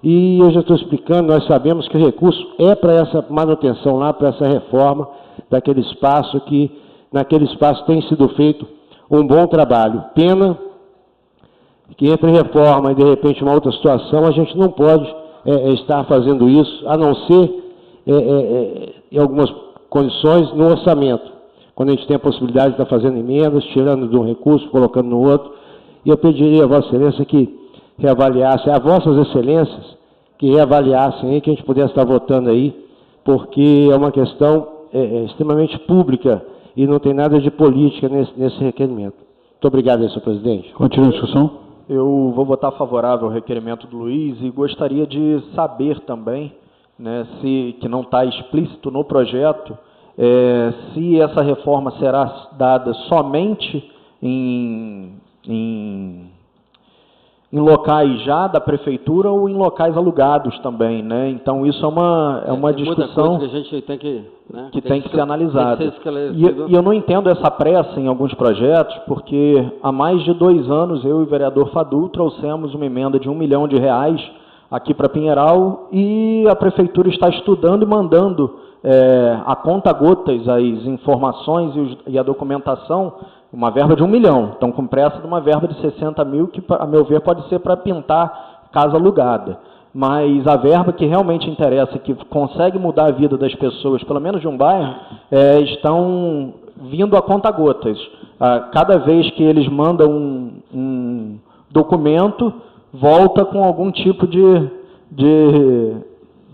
e eu já estou explicando, nós sabemos que o recurso é para essa manutenção lá, para essa reforma daquele espaço, que naquele espaço tem sido feito um bom trabalho. Pena que entre reforma e de repente uma outra situação, a gente não pode estar fazendo isso, a não ser em algumas condições no orçamento, quando a gente tem a possibilidade de estar fazendo emendas, tirando de um recurso, colocando no outro. E eu pediria a Vossa Excelência que reavaliasse, a Vossas Excelências, que reavaliassem aí, que a gente pudesse estar votando aí, porque é uma questão extremamente pública e não tem nada de política nesse requerimento. Muito obrigado, senhor presidente. Continua a discussão. Eu vou votar favorável ao requerimento do Luiz e gostaria de saber também né, que não está explícito no projeto, se essa reforma será dada somente em locais já da prefeitura ou em locais alugados também, né? Então isso é uma discussão que a gente tem que, né, tem que ser analisada. E eu não entendo essa pressa em alguns projetos, porque há mais de 2 anos eu e o vereador Fadu trouxemos uma emenda de R$1 milhão aqui para Pinheiral e a prefeitura está estudando e mandando a conta-gotas as informações e a documentação, uma verba de R$1 milhão. Estão com pressa de uma verba de 60 mil, que, a meu ver, pode ser para pintar casa alugada. Mas a verba que realmente interessa, que consegue mudar a vida das pessoas, pelo menos de um bairro, estão vindo a conta-gotas. Cada vez que eles mandam um documento, volta com algum tipo de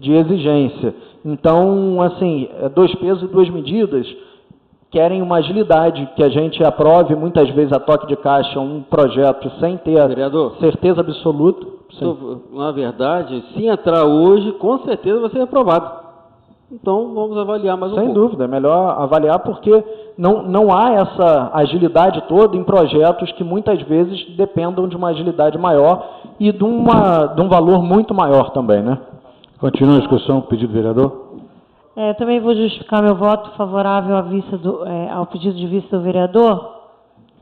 exigência. Então, assim, 2 pesos e 2 medidas, querem uma agilidade, que a gente aprove, muitas vezes, a toque de caixa, um projeto sem ter vereador, certeza absoluta. Na verdade, se entrar hoje, com certeza vai ser aprovado. Então, vamos avaliar mais um pouco. Sem dúvida, é melhor avaliar, porque não há essa agilidade toda em projetos que muitas vezes dependam de uma agilidade maior e de um valor muito maior também, né? Continua a discussão, pedido do vereador. Também vou justificar meu voto favorável ao pedido de vista do vereador,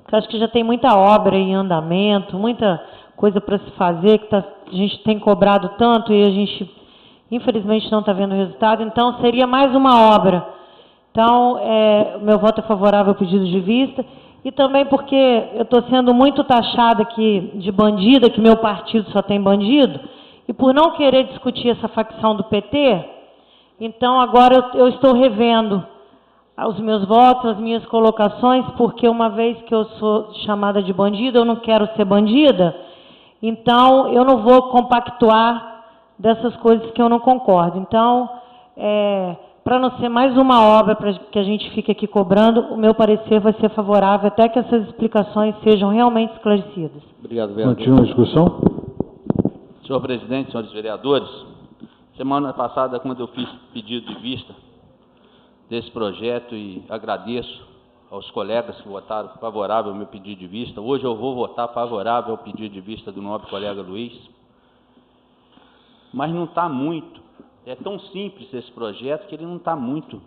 porque acho que já tem muita obra em andamento, muita coisa para se fazer, que a gente tem cobrado tanto e a gente, infelizmente, não está vendo resultado, então seria mais uma obra. Então, meu voto é favorável ao pedido de vista, e também porque eu estou sendo muito taxada aqui de bandida, que meu partido só tem bandido, e por não querer discutir essa facção do PT, então agora eu estou revendo os meus votos, as minhas colocações, porque uma vez que eu sou chamada de bandida, eu não quero ser bandida, então eu não vou compactuar dessas coisas que eu não concordo. Então, para não ser mais uma obra que a gente fica aqui cobrando, o meu parecer vai ser favorável até que essas explicações sejam realmente esclarecidas. Obrigado, vereador. Continua a discussão. Senhor presidente, senhores vereadores, semana passada, quando eu fiz pedido de vista desse projeto, e agradeço aos colegas que votaram favorável ao meu pedido de vista, hoje eu vou votar favorável ao pedido de vista do nobre colega Luiz, mas não está muito, é tão simples esse projeto que ele não está muito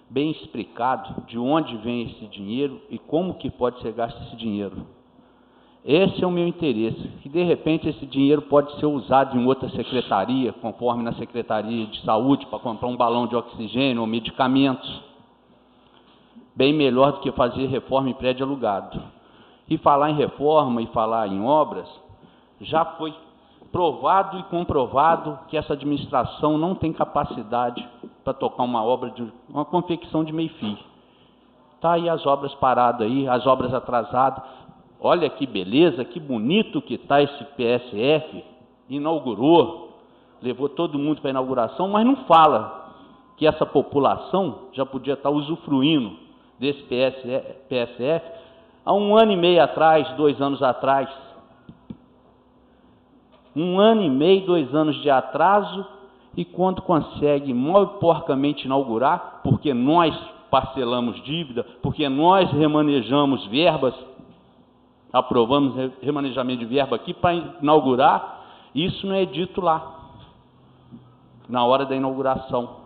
bem explicado de onde vem esse dinheiro e como que pode ser gasto esse dinheiro. Esse é o meu interesse, que de repente esse dinheiro pode ser usado em outra secretaria, conforme na Secretaria de Saúde, para comprar um balão de oxigênio ou medicamentos. Bem melhor do que fazer reforma em prédio alugado. E falar em reforma e falar em obras, já foi provado e comprovado que essa administração não tem capacidade para tocar uma obra, uma confecção de meio-fio. Está aí as obras paradas aí, as obras atrasadas. Olha que beleza, que bonito que está esse PSF, inaugurou, levou todo mundo para a inauguração, mas não fala que essa população já podia estar usufruindo desse PSF há 1 ano e meio atrás, 2 anos atrás. 1 ano e meio, 2 anos de atraso, e quando consegue mal e porcamente inaugurar, porque nós parcelamos dívida, porque nós remanejamos verbas, aprovamos remanejamento de verba aqui para inaugurar, isso não é dito lá, na hora da inauguração.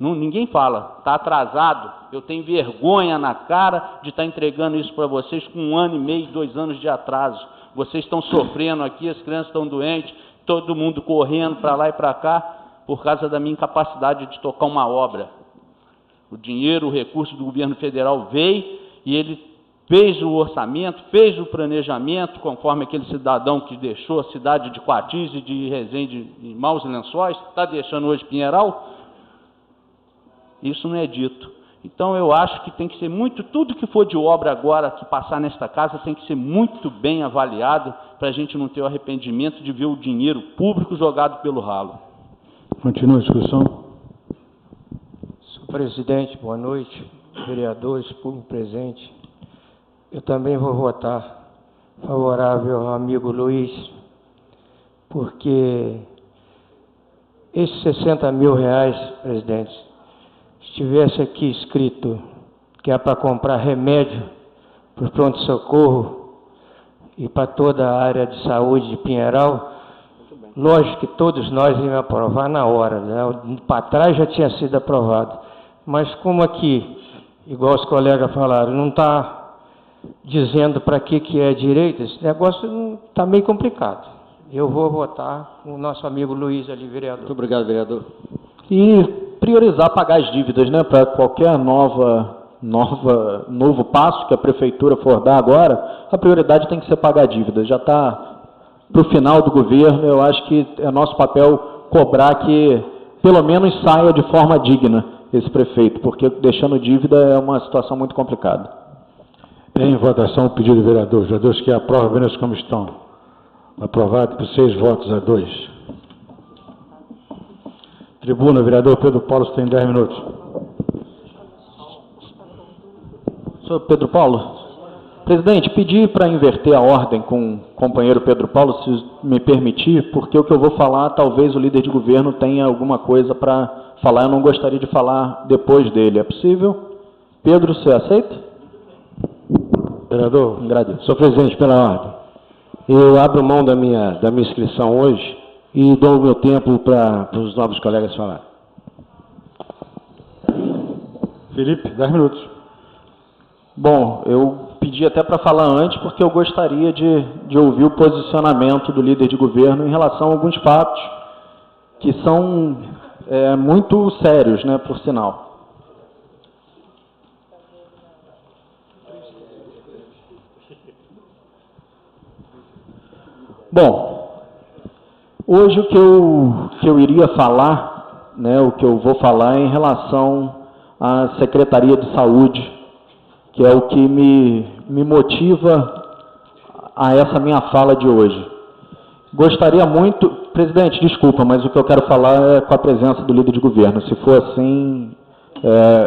Ninguém fala, está atrasado, eu tenho vergonha na cara de estar entregando isso para vocês com 1 ano e meio, 2 anos de atraso. Vocês estão sofrendo aqui, as crianças estão doentes, todo mundo correndo para lá e para cá, por causa da minha incapacidade de tocar uma obra. O dinheiro, o recurso do governo federal veio e ele fez o orçamento, fez o planejamento, conforme aquele cidadão que deixou a cidade de Coatis e de Resende em Maus Lençóis, está deixando hoje Pinheiral. Isso não é dito. Então eu acho que tem que ser tudo que for de obra agora, que passar nesta casa, tem que ser muito bem avaliado, para a gente não ter o arrependimento de ver o dinheiro público jogado pelo ralo. Continua a discussão. Senhor presidente, boa noite, vereadores, público presente. Eu também vou votar favorável ao amigo Luiz, porque esses 60 mil reais, presidente, estivesse aqui escrito que é para comprar remédio para o pronto-socorro e para toda a área de saúde de Pinheiral, lógico que todos nós íamos aprovar na hora, né? Para trás já tinha sido aprovado. Mas como aqui, igual os colegas falaram, não está dizendo para que é direito, esse negócio está meio complicado. Eu vou votar com o nosso amigo Luiz ali, vereador. Muito obrigado, vereador. E priorizar pagar as dívidas, né? Para qualquer novo passo que a prefeitura for dar agora, a prioridade tem que ser pagar a dívida. Já está para o final do governo, eu acho que é nosso papel cobrar que pelo menos saia de forma digna esse prefeito, porque deixando dívida é uma situação muito complicada. Em votação, o pedido do vereador. Os vereadores que aprovam, apenas como estão. Aprovado por 6 votos a 2. Tribuna, vereador Pedro Paulo, você tem 10 minutos. Senhor Pedro Paulo. Presidente, pedi para inverter a ordem com o companheiro Pedro Paulo, se me permitir, porque o que eu vou falar, talvez o líder de governo tenha alguma coisa para falar. Eu não gostaria de falar depois dele. É possível? Pedro, você aceita? Vereador, agradeço. Senhor presidente, pela ordem. Eu abro mão da minha inscrição hoje e dou o meu tempo para os novos colegas falar. Felipe, 10 minutos. Bom, eu pedi até para falar antes, porque eu gostaria de ouvir o posicionamento do líder de governo em relação a alguns fatos que são muito sérios, né, por sinal. Bom, hoje o que eu iria falar, né, o que eu vou falar é em relação à Secretaria de Saúde, que é o que me motiva a essa minha fala de hoje. Gostaria muito... Presidente, desculpa, mas o que eu quero falar é com a presença do líder de governo. Se for assim,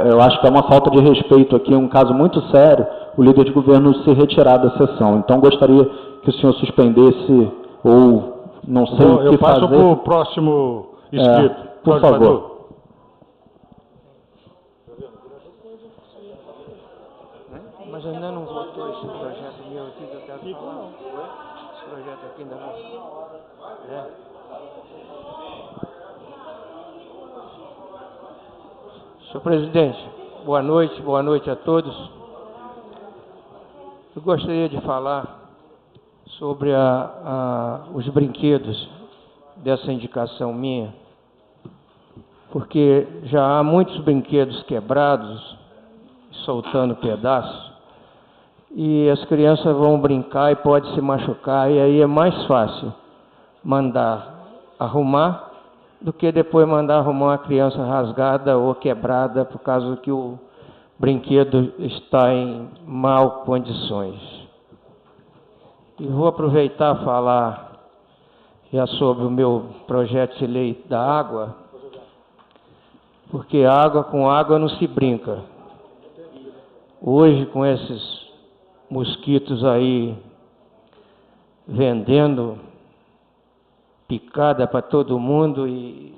eu acho que é uma falta de respeito aqui, um caso muito sério, o líder de governo se retirar da sessão. Então, gostaria que o senhor suspendesse, ou não sei o que fazer. Eu passo para o próximo inscrito. Por favor. Mas ainda não votou esse projeto meu aqui que eu quero falar. Esse projeto aqui ainda não. Senhor presidente, boa noite a todos. Eu gostaria de falar sobre os brinquedos dessa indicação minha, porque já há muitos brinquedos quebrados, soltando pedaços, e as crianças vão brincar e pode se machucar, e aí é mais fácil mandar arrumar do que depois mandar arrumar uma criança rasgada ou quebrada por causa que o brinquedo está em mal condições. E vou aproveitar e falar já sobre o meu projeto de lei da água, porque com água não se brinca. Hoje, com esses mosquitos aí vendendo picada para todo mundo e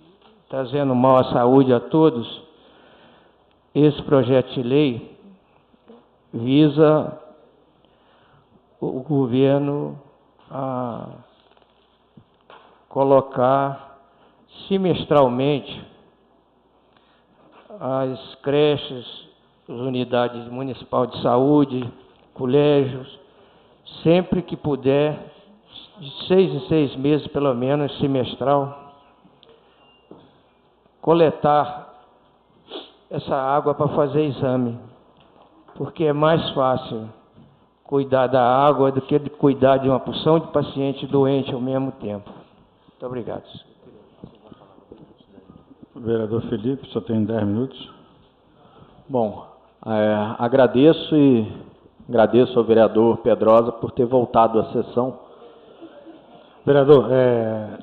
trazendo mal à saúde a todos, esse projeto de lei visa o governo a colocar semestralmente as creches, as unidades municipais de saúde, colégios, sempre que puder, de 6 em 6 meses, pelo menos, semestral, coletar essa água para fazer exame, porque é mais fácil cuidar da água do que cuidar de uma porção de paciente doente ao mesmo tempo. Muito obrigado. Vereador Felipe, só tem 10 minutos. Bom, agradeço ao vereador Pedrosa por ter voltado à sessão. Vereador,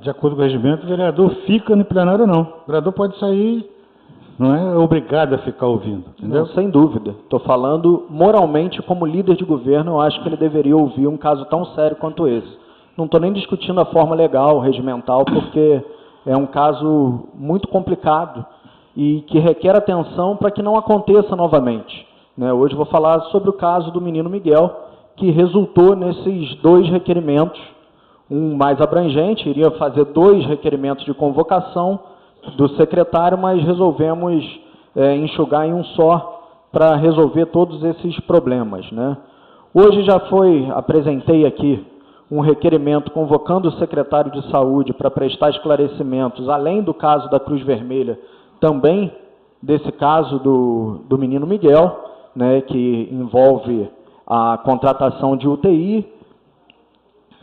de acordo com o regimento, o vereador fica no plenário não. O vereador pode sair, não é obrigado a ficar ouvindo, entendeu? Não, sem dúvida. Estou falando moralmente, como líder de governo, eu acho que ele deveria ouvir um caso tão sério quanto esse. Não estou nem discutindo a forma legal, regimental, porque é um caso muito complicado e que requer atenção para que não aconteça novamente, né? Hoje eu vou falar sobre o caso do menino Miguel, que resultou nesses 2 requerimentos, um mais abrangente, iria fazer 2 requerimentos de convocação do secretário, mas resolvemos enxugar em um só para resolver todos esses problemas, né? Hoje apresentei aqui um requerimento convocando o secretário de Saúde para prestar esclarecimentos, além do caso da Cruz Vermelha, também desse caso do menino Miguel, né, que envolve a contratação de UTI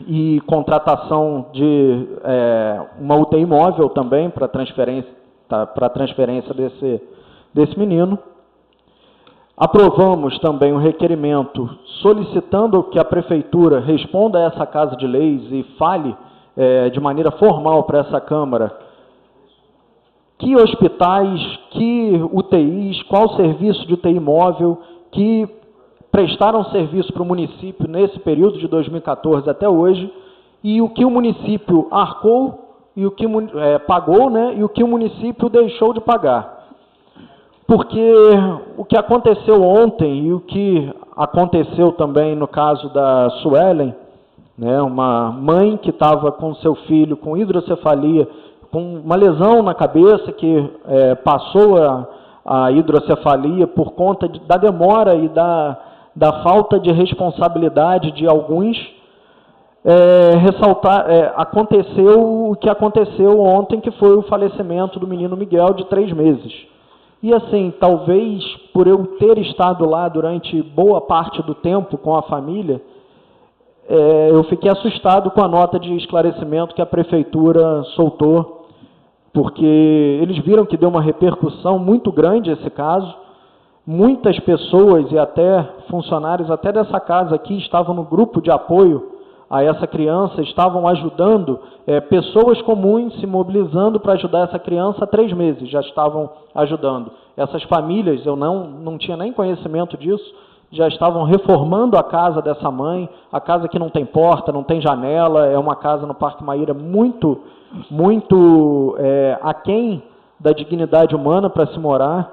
e contratação de uma UTI móvel também para transferência desse menino. Aprovamos também um requerimento solicitando que a Prefeitura responda a essa Casa de Leis e fale de maneira formal para essa Câmara que hospitais, que UTIs, qual serviço de UTI móvel que prestaram serviço para o município nesse período de 2014 até hoje, e o que o município arcou, e o que pagou, né, e o que o município deixou de pagar. Porque o que aconteceu ontem e o que aconteceu também no caso da Suelen, né, uma mãe que estava com seu filho com hidrocefalia, com uma lesão na cabeça que passou a hidrocefalia por conta da demora e da falta de responsabilidade de alguns, aconteceu o que aconteceu ontem, que foi o falecimento do menino Miguel, de 3 meses. E assim, talvez por eu ter estado lá durante boa parte do tempo com a família, eu fiquei assustado com a nota de esclarecimento que a Prefeitura soltou, porque eles viram que deu uma repercussão muito grande esse caso. Muitas pessoas e até funcionários até dessa casa aqui estavam no grupo de apoio a essa criança, estavam ajudando, pessoas comuns se mobilizando para ajudar essa criança há 3 meses, já estavam ajudando. Essas famílias, eu não tinha nem conhecimento disso, já estavam reformando a casa dessa mãe, a casa que não tem porta, não tem janela, é uma casa no Parque Maíra muito aquém da dignidade humana para se morar.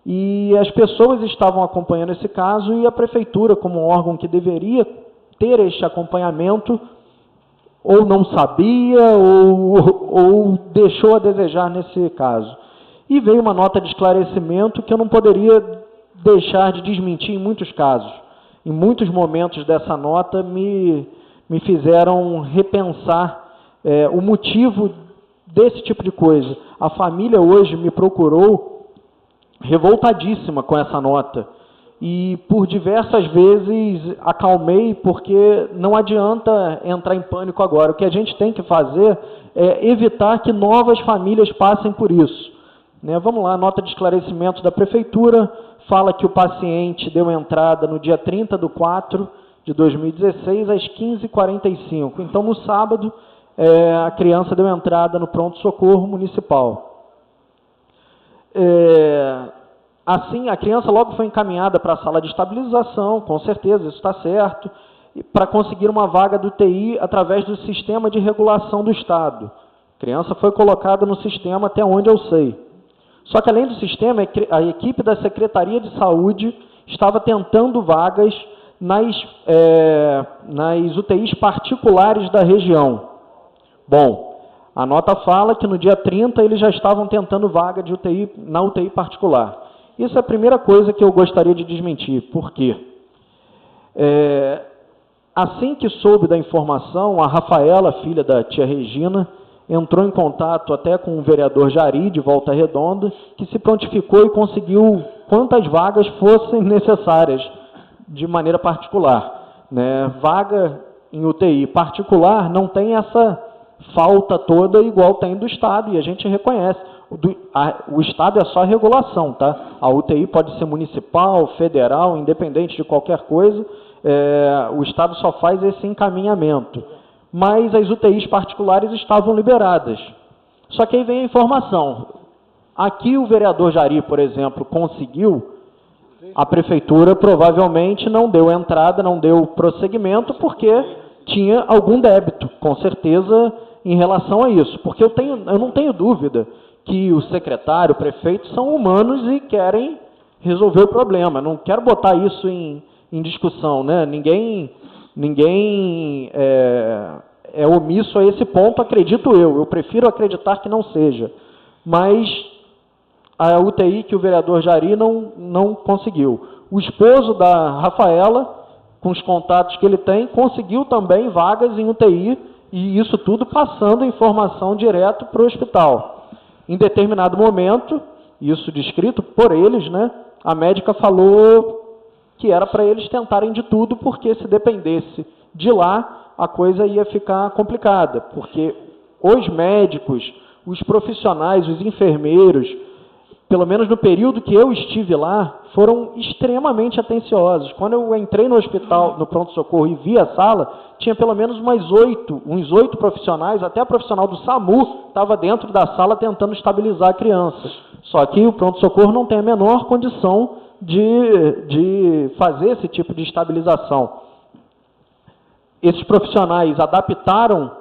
E as pessoas estavam acompanhando esse caso e a Prefeitura, como um órgão que deveria ter este acompanhamento, ou não sabia ou deixou a desejar nesse caso. E veio uma nota de esclarecimento que eu não poderia deixar de desmentir em muitos casos. Em muitos momentos dessa nota me fizeram repensar o motivo desse tipo de coisa. A família hoje me procurou revoltadíssima com essa nota. E por diversas vezes acalmei, porque não adianta entrar em pânico agora. O que a gente tem que fazer é evitar que novas famílias passem por isso. Né? Vamos lá, nota de esclarecimento da Prefeitura fala que o paciente deu entrada no dia 30/4/2016, às 15h45. Então, no sábado, a criança deu entrada no pronto-socorro municipal. Assim, a criança logo foi encaminhada para a sala de estabilização, com certeza, isso está certo, para conseguir uma vaga do UTI através do sistema de regulação do Estado. A criança foi colocada no sistema até onde eu sei. Só que, além do sistema, a equipe da Secretaria de Saúde estava tentando vagas nas UTIs particulares da região. Bom, a nota fala que no dia 30 eles já estavam tentando vaga de UTI, na UTI particular. Isso é a primeira coisa que eu gostaria de desmentir. Por quê? Assim que soube da informação, a Rafaela, filha da tia Regina, entrou em contato até com o vereador Jari, de Volta Redonda, que se prontificou e conseguiu quantas vagas fossem necessárias, de maneira particular. Né? Vaga em UTI particular não tem essa falta toda igual tem do Estado, e a gente reconhece. O Estado é só a regulação, tá? A UTI pode ser municipal, federal, independente de qualquer coisa, o Estado só faz esse encaminhamento. Mas as UTIs particulares estavam liberadas. Só que aí vem a informação. Aqui o vereador Jari, por exemplo, conseguiu, a Prefeitura provavelmente não deu entrada, não deu prosseguimento, porque tinha algum débito, com certeza, em relação a isso, porque eu não tenho dúvida que o secretário, o prefeito são humanos e querem resolver o problema. Não quero botar isso em discussão, né? Ninguém é omisso a esse ponto, acredito eu. Eu prefiro acreditar que não seja. Mas a UTI que o vereador Jari não conseguiu. O esposo da Rafaela, com os contatos que ele tem, conseguiu também vagas em UTI, e isso tudo passando informação direto para o hospital. Em determinado momento, isso descrito por eles, né, a médica falou que era para eles tentarem de tudo, porque se dependesse de lá, a coisa ia ficar complicada, porque os médicos, os profissionais, os enfermeiros, pelo menos no período que eu estive lá, foram extremamente atenciosos. Quando eu entrei no hospital, no pronto-socorro, e vi a sala, tinha pelo menos uns 8 profissionais, até a profissional do SAMU estava dentro da sala tentando estabilizar a criança. Só que o pronto-socorro não tem a menor condição de fazer esse tipo de estabilização. Esses profissionais adaptaram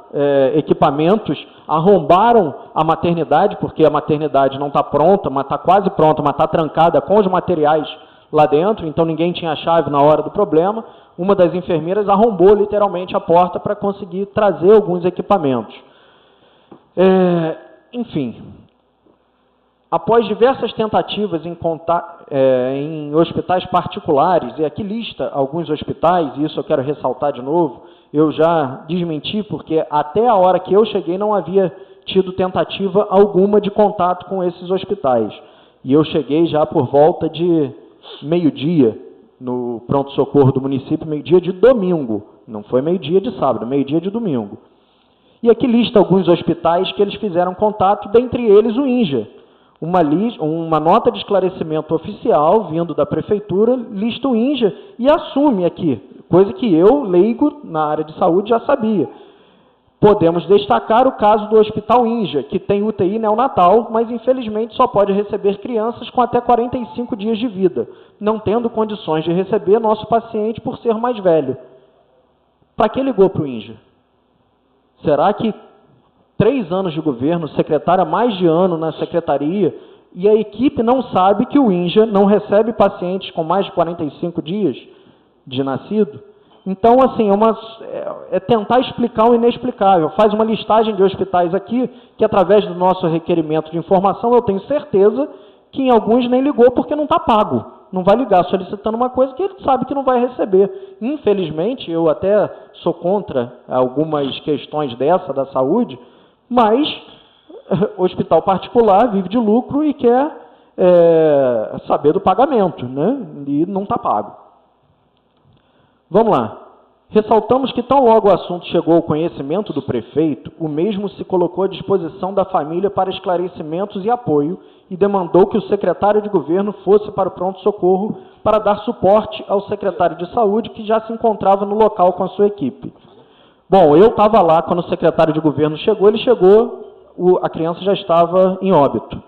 equipamentos, arrombaram a maternidade, porque a maternidade não está pronta, mas está quase pronta, mas está trancada com os materiais lá dentro, então ninguém tinha a chave na hora do problema. Uma das enfermeiras arrombou literalmente a porta para conseguir trazer alguns equipamentos. Enfim, após diversas tentativas em hospitais particulares, e aqui lista alguns hospitais, e isso eu quero ressaltar de novo, eu já desmenti, porque até a hora que eu cheguei não havia tido tentativa alguma de contato com esses hospitais. E eu cheguei já por volta de meio-dia no pronto-socorro do município, meio-dia de domingo, não foi meio-dia de sábado, meio-dia de domingo. E aqui lista alguns hospitais que eles fizeram contato, dentre eles o INJA. Uma nota de esclarecimento oficial, vindo da prefeitura, lista o INJA e assume aqui, coisa que eu, leigo na área de saúde, já sabia. Podemos destacar o caso do Hospital INJA, que tem UTI neonatal, mas infelizmente só pode receber crianças com até 45 dias de vida, não tendo condições de receber nosso paciente por ser mais velho. Para que ligou para o INJA? Será que 3 anos de governo, secretária mais de ano na secretaria, e a equipe não sabe que o INJA não recebe pacientes com mais de 45 dias de nascido? Então, assim, é tentar explicar o inexplicável. Faz uma listagem de hospitais aqui, que através do nosso requerimento de informação, eu tenho certeza que em alguns nem ligou porque não está pago. Não vai ligar solicitando uma coisa que ele sabe que não vai receber. Infelizmente, eu até sou contra algumas questões dessa da saúde, mas hospital particular vive de lucro e quer saber do pagamento, né? E não está pago. Vamos lá. Ressaltamos que tão logo o assunto chegou ao conhecimento do prefeito, o mesmo se colocou à disposição da família para esclarecimentos e apoio e demandou que o secretário de governo fosse para o pronto-socorro para dar suporte ao secretário de saúde, que já se encontrava no local com a sua equipe. Bom, eu estava lá quando o secretário de governo chegou, a criança já estava em óbito.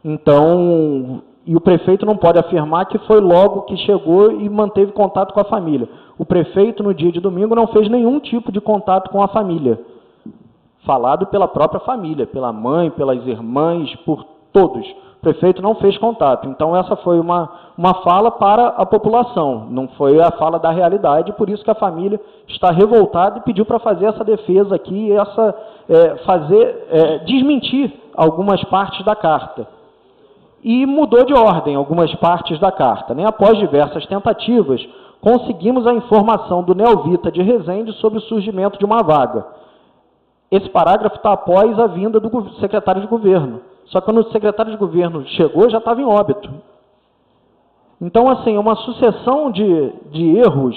Então, e o prefeito não pode afirmar que foi logo que chegou e manteve contato com a família. O prefeito, no dia de domingo, não fez nenhum tipo de contato com a família. Falado pela própria família, pela mãe, pelas irmãs, por todos. O prefeito não fez contato. Então, essa foi uma fala para a população, não foi a fala da realidade, por isso que a família está revoltada e pediu para fazer essa defesa aqui, desmentir algumas partes da carta. E mudou de ordem algumas partes da carta, né? Após diversas tentativas, conseguimos a informação do Neovita de Resende sobre o surgimento de uma vaga. Esse parágrafo está após a vinda do secretário de governo. Só que quando o secretário de governo chegou, já estava em óbito. Então, assim, é uma sucessão de erros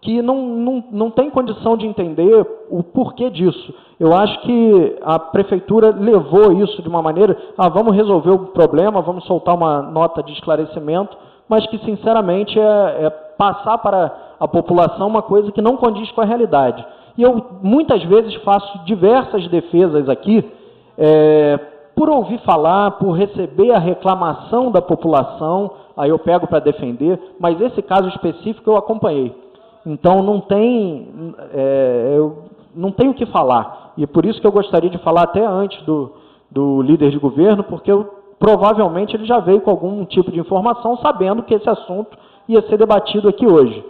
que não tem condição de entender o porquê disso. Eu acho que a prefeitura levou isso de uma maneira, vamos resolver o problema, vamos soltar uma nota de esclarecimento, mas que, sinceramente, é passar para a população uma coisa que não condiz com a realidade. E eu, muitas vezes, faço diversas defesas aqui, por ouvir falar, por receber a reclamação da população, aí eu pego para defender, mas esse caso específico eu acompanhei. Então, não tem... não tem o que falar. E é por isso que eu gostaria de falar até antes do líder de governo, porque provavelmente ele já veio com algum tipo de informação, sabendo que esse assunto ia ser debatido aqui hoje,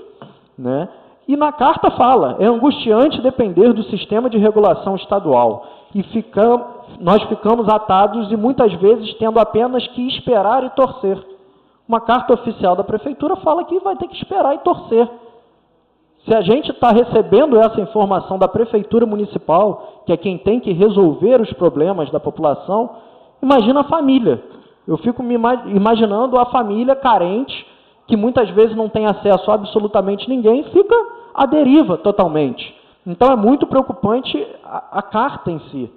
né? E na carta fala, é angustiante depender do sistema de regulação estadual, e nós ficamos atados e muitas vezes tendo apenas que esperar e torcer. Uma carta oficial da prefeitura fala que vai ter que esperar e torcer. Se a gente está recebendo essa informação da prefeitura municipal, que é quem tem que resolver os problemas da população, imagina a família. Eu fico me imaginando a família carente, que muitas vezes não tem acesso a absolutamente ninguém, fica à deriva totalmente. Então é muito preocupante a carta em si.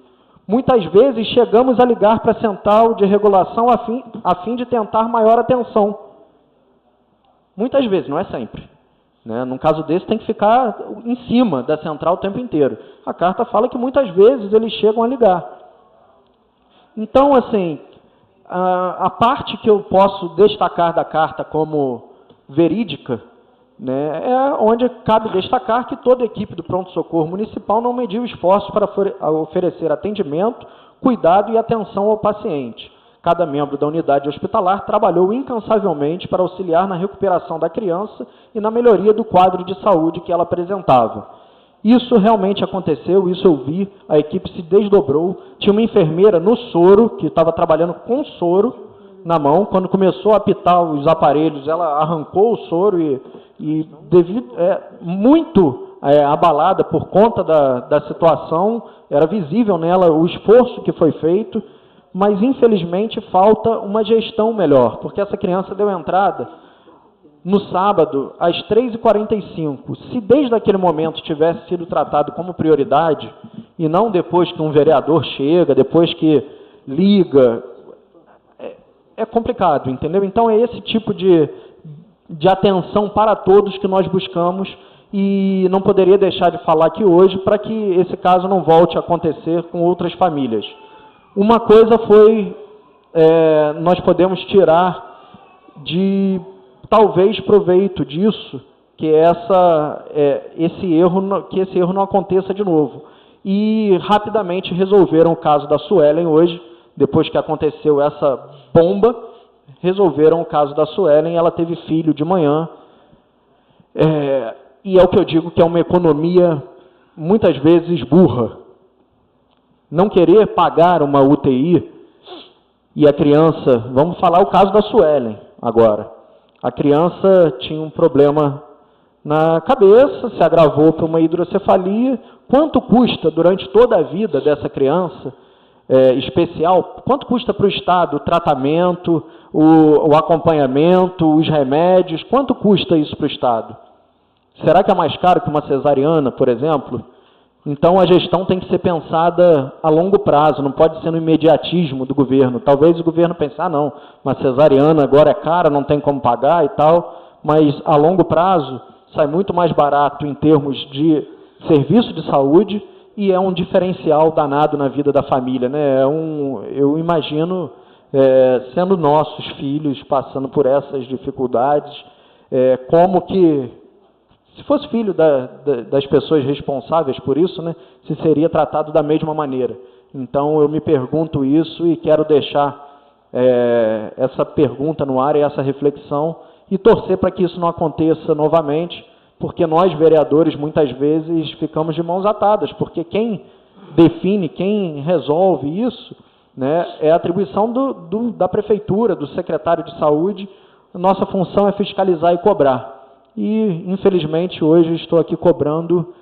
Muitas vezes chegamos a ligar para a central de regulação a fim de tentar maior atenção. Muitas vezes, não é sempre. Né? Num caso desse, tem que ficar em cima da central o tempo inteiro. A carta fala que muitas vezes eles chegam a ligar. Então, assim, a parte que eu posso destacar da carta como verídica, né, é onde cabe destacar que toda a equipe do pronto-socorro municipal não mediu esforços para oferecer atendimento, cuidado e atenção ao paciente. Cada membro da unidade hospitalar trabalhou incansavelmente para auxiliar na recuperação da criança e na melhoria do quadro de saúde que ela apresentava. Isso realmente aconteceu, isso eu vi, a equipe se desdobrou, tinha uma enfermeira no soro, que estava trabalhando com soro na mão, quando começou a apitar os aparelhos, ela arrancou o soro e muito abalada por conta da situação, era visível nela o esforço que foi feito, mas infelizmente falta uma gestão melhor, porque essa criança deu entrada no sábado, às 3h45, se desde aquele momento tivesse sido tratado como prioridade, e não depois que um vereador chega, depois que liga, é complicado, entendeu? Então é esse tipo de atenção para todos que nós buscamos, e não poderia deixar de falar aqui hoje para que esse caso não volte a acontecer com outras famílias. Uma coisa foi, nós podemos tirar de talvez proveito disso, que esse erro não aconteça de novo. E rapidamente resolveram o caso da Suelen hoje, depois que aconteceu essa bomba, resolveram o caso da Suelen, ela teve filho de manhã, e é o que eu digo que é uma economia muitas vezes burra. Não querer pagar uma UTI e a criança, vamos falar o caso da Suelen agora. A criança tinha um problema na cabeça, se agravou para uma hidrocefalia. Quanto custa durante toda a vida dessa criança especial? Quanto custa para o Estado o tratamento, o acompanhamento, os remédios? Quanto custa isso para o Estado? Será que é mais caro que uma cesariana, por exemplo? Então, a gestão tem que ser pensada a longo prazo, não pode ser no imediatismo do governo. Talvez o governo pense, não, uma cesariana agora é cara, não tem como pagar e tal, mas a longo prazo sai muito mais barato em termos de serviço de saúde e é um diferencial danado na vida da família, né? Eu imagino, sendo nossos filhos passando por essas dificuldades, como que, se fosse filho das pessoas responsáveis por isso, né, se seria tratado da mesma maneira. Então, eu me pergunto isso e quero deixar essa pergunta no ar e essa reflexão e torcer para que isso não aconteça novamente, porque nós, vereadores, muitas vezes ficamos de mãos atadas, porque quem define, quem resolve isso, né, é a atribuição da prefeitura, do secretário de saúde. Nossa função é fiscalizar e cobrar. E, infelizmente, hoje estou aqui cobrando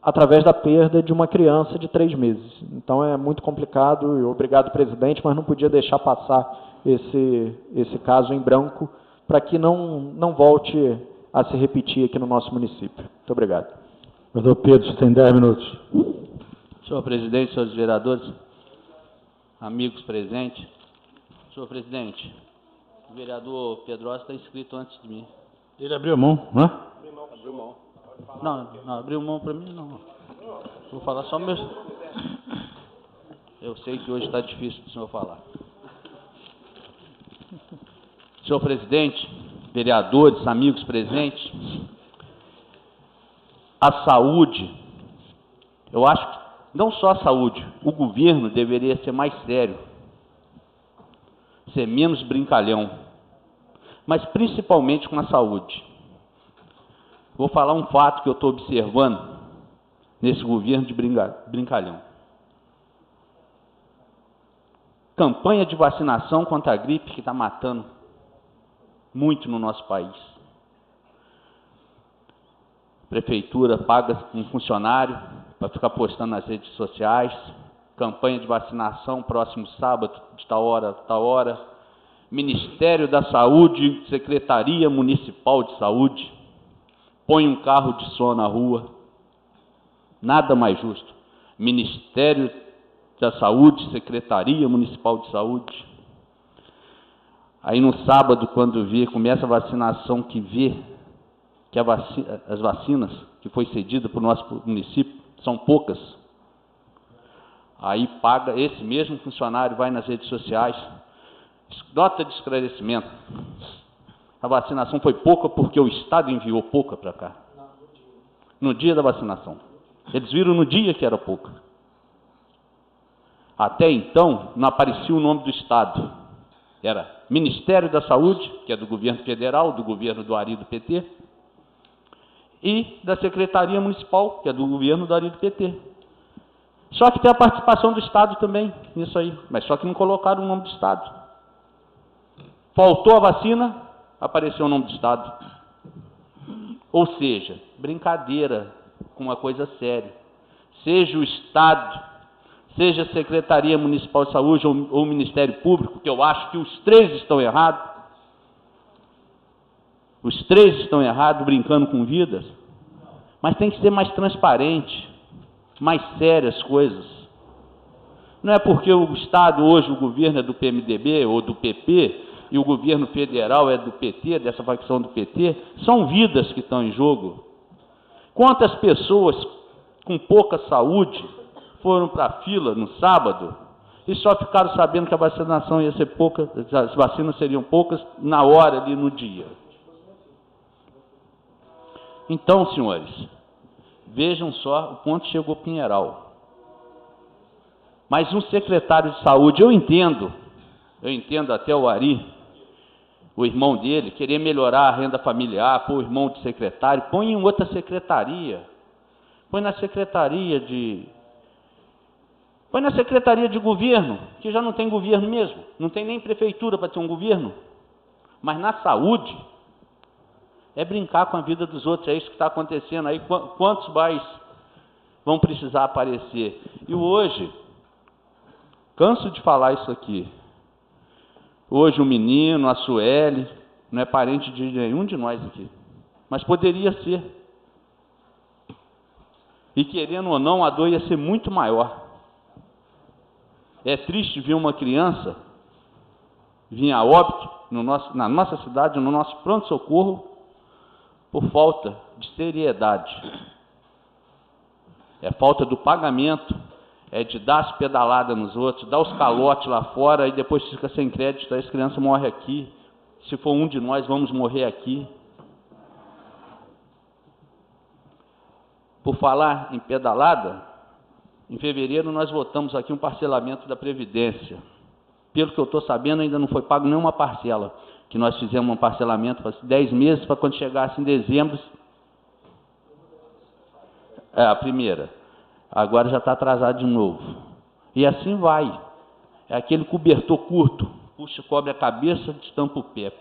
através da perda de uma criança de 3 meses. Então, é muito complicado, e obrigado, presidente, mas não podia deixar passar esse caso em branco para que não volte a se repetir aqui no nosso município. Muito obrigado. Vereador Pedro, você tem 10 minutos. Senhor presidente, senhores vereadores, amigos presentes. Senhor presidente, o vereador Pedrosa está inscrito antes de mim. Ele abriu a mão, não é? Abriu mão. Não abriu mão para mim, não. Vou falar só mesmo. Eu sei que hoje está difícil do senhor falar. Senhor presidente, vereadores, amigos presentes, a saúde Eu acho que não só a saúde, o governo deveria ser mais sério, ser menos brincalhão, mas principalmente com a saúde. Vou falar um fato que eu estou observando nesse governo de brincalhão. Campanha de vacinação contra a gripe que está matando muito no nosso país. A prefeitura paga um funcionário para ficar postando nas redes sociais, campanha de vacinação próximo sábado, de tal hora a tal hora, Ministério da Saúde, Secretaria Municipal de Saúde, põe um carro de som na rua, nada mais justo. Ministério da Saúde, Secretaria Municipal de Saúde. Aí no sábado, quando começa a vacinação, que as vacinas que foi cedida para o nosso município são poucas. Aí paga, esse mesmo funcionário vai nas redes sociais, nota de esclarecimento. A vacinação foi pouca porque o Estado enviou pouca para cá. No dia da vacinação. Eles viram no dia que era pouca. Até então, não aparecia o nome do Estado. Era Ministério da Saúde, que é do governo federal, do governo do Ari do PT, e da Secretaria Municipal, que é do governo do Ari do PT. Só que tem a participação do Estado também nisso aí, mas só que não colocaram o nome do Estado. Faltou a vacina, apareceu o nome do Estado. Ou seja, brincadeira com uma coisa séria. Seja o Estado, seja a Secretaria Municipal de Saúde ou o Ministério Público, que eu acho que os três estão errados. Os três estão errados, brincando com vidas. Mas tem que ser mais transparente, mais sério as coisas. Não é porque o Estado hoje, o governo é do PMDB ou do PP, e o governo federal é do PT, dessa facção do PT, são vidas que estão em jogo. Quantas pessoas com pouca saúde foram para a fila no sábado e só ficaram sabendo que a vacinação ia ser pouca, as vacinas seriam poucas na hora ali no dia. Então, senhores, vejam só o ponto chegou Pinheiral. Mas um secretário de saúde, eu entendo até o Ari, o irmão dele, querer melhorar a renda familiar, pôr o irmão de secretário, põe em outra secretaria. Põe na secretaria de governo, que já não tem governo mesmo. Não tem nem prefeitura para ter um governo. Mas na saúde, é brincar com a vida dos outros. É isso que está acontecendo aí. Quantos mais vão precisar aparecer? E hoje, canso de falar isso aqui. Hoje o menino, a Sueli, não é parente de nenhum de nós aqui. Mas poderia ser. E querendo ou não, a dor ia ser muito maior. É triste ver uma criança vir a óbito na nossa cidade, no nosso pronto-socorro, por falta de seriedade. É falta do pagamento, é de dar as pedaladas nos outros, dar os calotes lá fora e depois fica sem crédito, aí as crianças morrem aqui. Se for um de nós, vamos morrer aqui. Por falar em pedalada, em fevereiro nós votamos aqui um parcelamento da Previdência. Pelo que eu estou sabendo, ainda não foi pago nenhuma parcela, que nós fizemos um parcelamento para 10 meses, para quando chegasse em dezembro... a primeira. Agora já está atrasado de novo. E assim vai. É aquele cobertor curto. Puxa, cobre a cabeça, destampa o pé.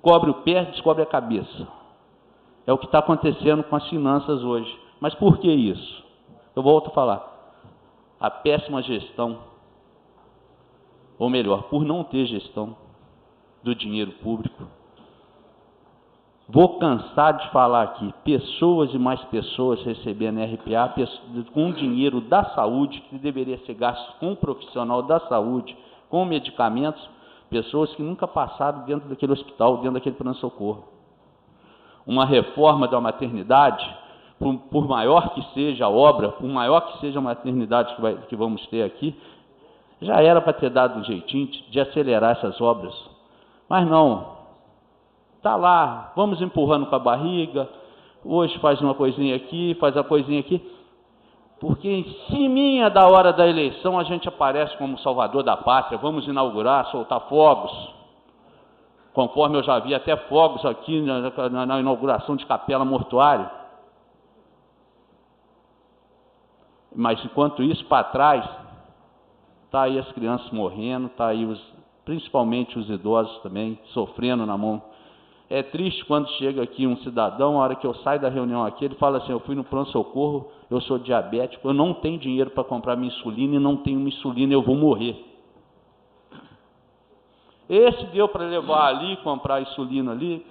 Cobre o pé, descobre a cabeça. É o que está acontecendo com as finanças hoje. Mas por que isso? Eu volto a falar. A péssima gestão, ou melhor, por não ter gestão do dinheiro público. Vou cansar de falar aqui, pessoas e mais pessoas recebendo RPA com dinheiro da saúde, que deveria ser gasto com um profissional da saúde, com medicamentos, pessoas que nunca passaram dentro daquele hospital, dentro daquele pronto-socorro. Uma reforma da maternidade, por maior que seja a obra, por maior que seja a maternidade que vamos ter aqui, já era para ter dado um jeitinho de acelerar essas obras. Mas não. Está lá, vamos empurrando com a barriga, hoje faz uma coisinha aqui, faz a coisinha aqui. Porque em cima da hora da eleição a gente aparece como salvador da pátria, vamos inaugurar, soltar fogos, conforme eu já vi até fogos aqui na inauguração de capela mortuária. Mas enquanto isso, para trás, está aí as crianças morrendo, está aí principalmente os idosos também, sofrendo na mão. É triste quando chega aqui um cidadão, a hora que eu saio da reunião aqui, ele fala assim, eu fui no pronto-socorro, eu sou diabético, eu não tenho dinheiro para comprar minha insulina e não tenho minha insulina, eu vou morrer. Esse deu para levar ali, comprar a insulina ali.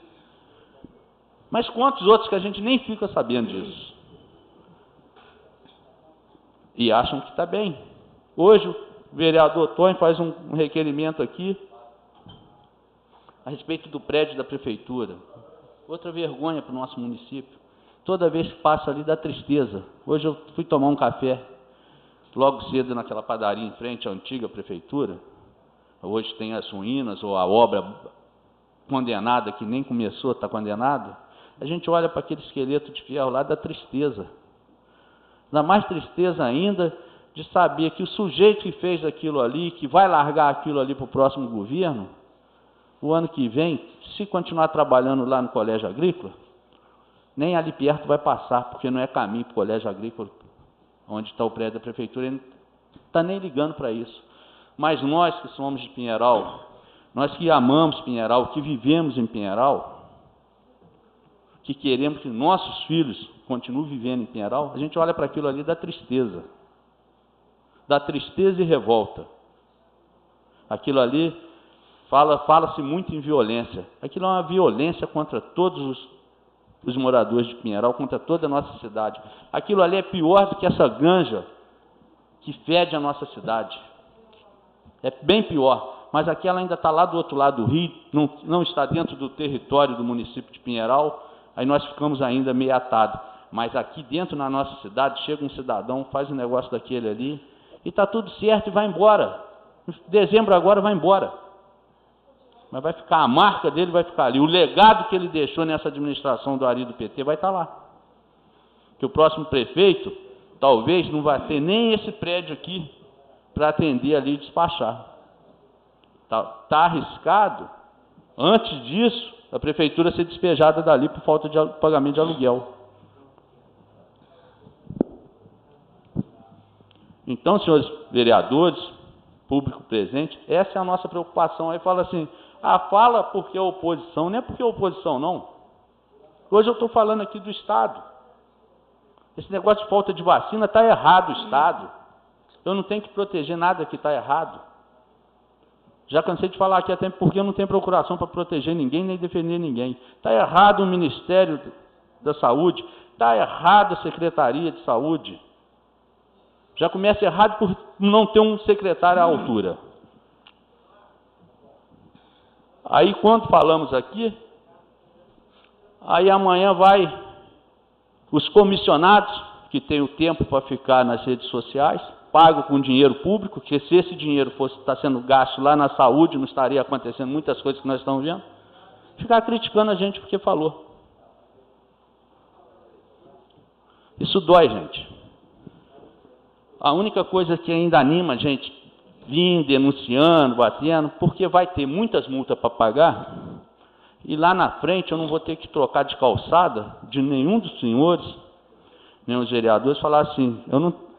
Mas quantos outros que a gente nem fica sabendo disso? E acham que está bem. Hoje o vereador Tony faz um requerimento aqui a respeito do prédio da prefeitura. Outra vergonha para o nosso município. Toda vez que passa ali dá tristeza. Hoje eu fui tomar um café logo cedo naquela padaria em frente à antiga prefeitura. Hoje tem as ruínas ou a obra condenada que nem começou, está condenada. A gente olha para aquele esqueleto de ferro lá, dá tristeza. Dá mais tristeza ainda de saber que o sujeito que fez aquilo ali, que vai largar aquilo ali para o próximo governo, o ano que vem, se continuar trabalhando lá no Colégio Agrícola, nem ali perto vai passar, porque não é caminho para o Colégio Agrícola, onde está o prédio da prefeitura, ele não está nem ligando para isso. Mas nós que somos de Pinheiral, nós que amamos Pinheiral, que vivemos em Pinheiral, que queremos que nossos filhos continuem vivendo em Pinheiral, a gente olha para aquilo ali e dá tristeza e revolta. Aquilo ali fala-se muito em violência. Aquilo é uma violência contra todos os moradores de Pinheiral, contra toda a nossa cidade. Aquilo ali é pior do que essa ganja que fede a nossa cidade. É bem pior. Mas aquela ainda está lá do outro lado do rio, não está dentro do território do município de Pinheiral, aí nós ficamos ainda meio atados. Mas aqui dentro na nossa cidade, chega um cidadão, faz um negócio daquele ali, e está tudo certo e vai embora. Em dezembro agora vai embora. Mas vai ficar, a marca dele vai ficar ali. O legado que ele deixou nessa administração do Ari do PT vai estar lá. Que o próximo prefeito, talvez, não vai ter nem esse prédio aqui para atender ali e despachar. Está arriscado, antes disso, a prefeitura ser despejada dali por falta de pagamento de aluguel. Então, senhores vereadores, público presente, essa é a nossa preocupação. Aí fala assim, fala porque é oposição, não é porque é oposição, não. Hoje eu estou falando aqui do Estado. Esse negócio de falta de vacina está errado, o Estado. Eu não tenho que proteger nada que está errado. Já cansei de falar aqui até porque eu não tenho procuração para proteger ninguém, nem defender ninguém. Está errado o Ministério da Saúde, está errado a Secretaria de Saúde. Já começa errado por não ter um secretário à altura. Aí quando falamos aqui, aí amanhã vai os comissionados, que têm o tempo para ficar nas redes sociais, pago com dinheiro público, que se esse dinheiro fosse estar sendo gasto lá na saúde, não estaria acontecendo muitas coisas que nós estamos vendo, ficar criticando a gente porque falou. Isso dói, gente. A única coisa que ainda anima a gente vir denunciando, batendo, porque vai ter muitas multas para pagar, e lá na frente eu não vou ter que trocar de calçada de nenhum dos senhores, nem os vereadores, falar assim,